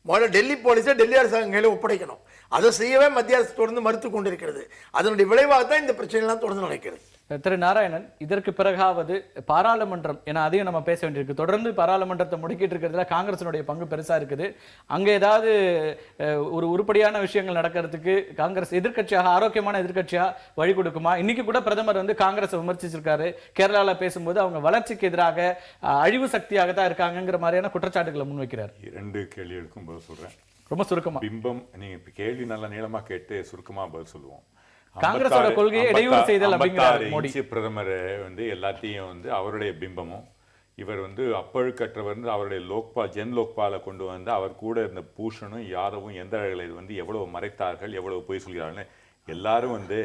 முதல்ல டெல்லி போலீஸை டெல்லி அரசாங்கம் கையில் ஒப்படைக்கணும். அதை செய்யவே மத்திய அரசு தொடர்ந்து மறுத்து கொண்டிருக்கிறது. அதனுடைய விளைவாக தான் இந்த பிரச்சனைலாம் தொடர்ந்து நடக்கிறது. திரு நாராயணன், இதற்கு பிறகாவது பாராளுமன்றம், ஏன்னா அதையும் நம்ம பேச வேண்டியிருக்கு, தொடர்ந்து பாராளுமன்றத்தை முடக்கிட்டு இருக்கிறதுல காங்கிரசினுடைய பங்கு பெருசா இருக்குது. அங்க ஏதாவது ஒரு உருப்படியான விஷயங்கள் நடக்கிறதுக்கு காங்கிரஸ் எதிர்க்கட்சியாக, ஆரோக்கியமான எதிர்க்கட்சியா வழி கொடுக்குமா? இன்னைக்கு கூட பிரதமர் வந்து காங்கிரஸை விமர்சிச்சிருக்காரு. கேரளால பேசும்போது அவங்க வளர்ச்சிக்கு எதிராக அழிவு சக்தியாக தான் இருக்காங்கிற மாதிரியான குற்றச்சாட்டுகளை முன்வைக்கிறார். 2 கேள்விகளுக்கும் பதில் சொல்றேன். ரொம்ப சுருக்கமா. பிம்பம், நீங்க கேள்வி நல்லா நீளமா கேட்டு சுருக்கமா பதில் சொல்லுவோம். காங்கிரஸோட கொள்கையை இடையூறு செய்தல் அப்படிங்கிறார் மோடி. பிரதமர் வந்து எல்லாத்தையும் வந்து அவருடைய பிம்பமும், இவர் வந்து அப்பழுக்கற்றவர் அவருடைய லோக்பால், ஜன் லோக்பாலை கொண்டு வந்து அவர் கூட இருந்த பூஷணும் யாதவும் எந்திரர்களை வந்து எவ்வளவு மறைத்தார்கள், எவ்வளவு பொய் சொல்கிறார்கள். எல்லாரும் வந்து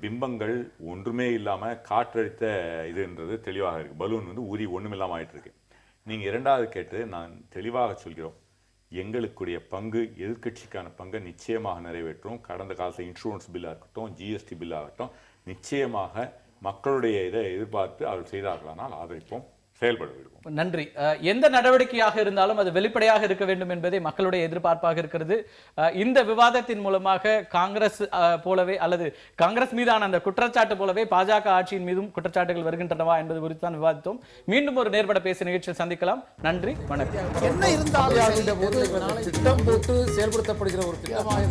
பிம்பங்கள் ஒன்றுமே இல்லாம காற்றடித்த இதுன்றது தெளிவாக இருக்கு. பலூன் வந்து ஊதி ஒண்ணுமில்லாம ஆயிட்டு இருக்கு. நீங்க 2வது கேட்டு நான் தெளிவாக சொல்கிறோம், எங்களுக்குடைய பங்கு, எதிர்கட்சிக்கான பங்கை நிச்சயமாக நிறைவேற்றும். கடந்த காலத்தில் இன்சூரன்ஸ் பில்லாக இருக்கட்டும், ஜிஎஸ்டி பில்லாகட்டும், நிச்சயமாக மக்களுடைய இதை எதிர்பார்த்து அவர் செய்தார்களானால் ஆதரிப்போம், செயல்பட விடுவோம். நன்றி. எந்த நடவடிக்கையாக இருந்தாலும் அது வெளிப்படையாக இருக்க வேண்டும் என்பதே மக்களுடைய எதிர்பார்ப்பாக இருக்கிறது. இந்த விவாதத்தின் மூலமாக காங்கிரஸ் போலவே அல்லது காங்கிரஸ் மீதான அந்த குற்றச்சாட்டு போலவே பாஜக ஆட்சியின் மீதும் குற்றச்சாட்டுகள் வருகின்றனவா என்பது குறித்து தான் விவாதித்தோம். மீண்டும் ஒரு நேர்பட பேச நிகழ்ச்சியில் சந்திக்கலாம். நன்றி, வணக்கம். என்ன இருந்தாலும் போது திட்டம் போட்டு செயல்படுத்தப்படுகிற ஒரு திட்டமாக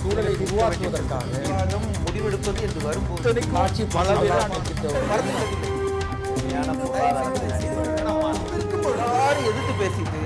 சூழலை உருவாக்குவதற்காக முடிவெடுப்பது என்று வரும்போது ஆட்சி பல எதிர்த்து பேசிட்டு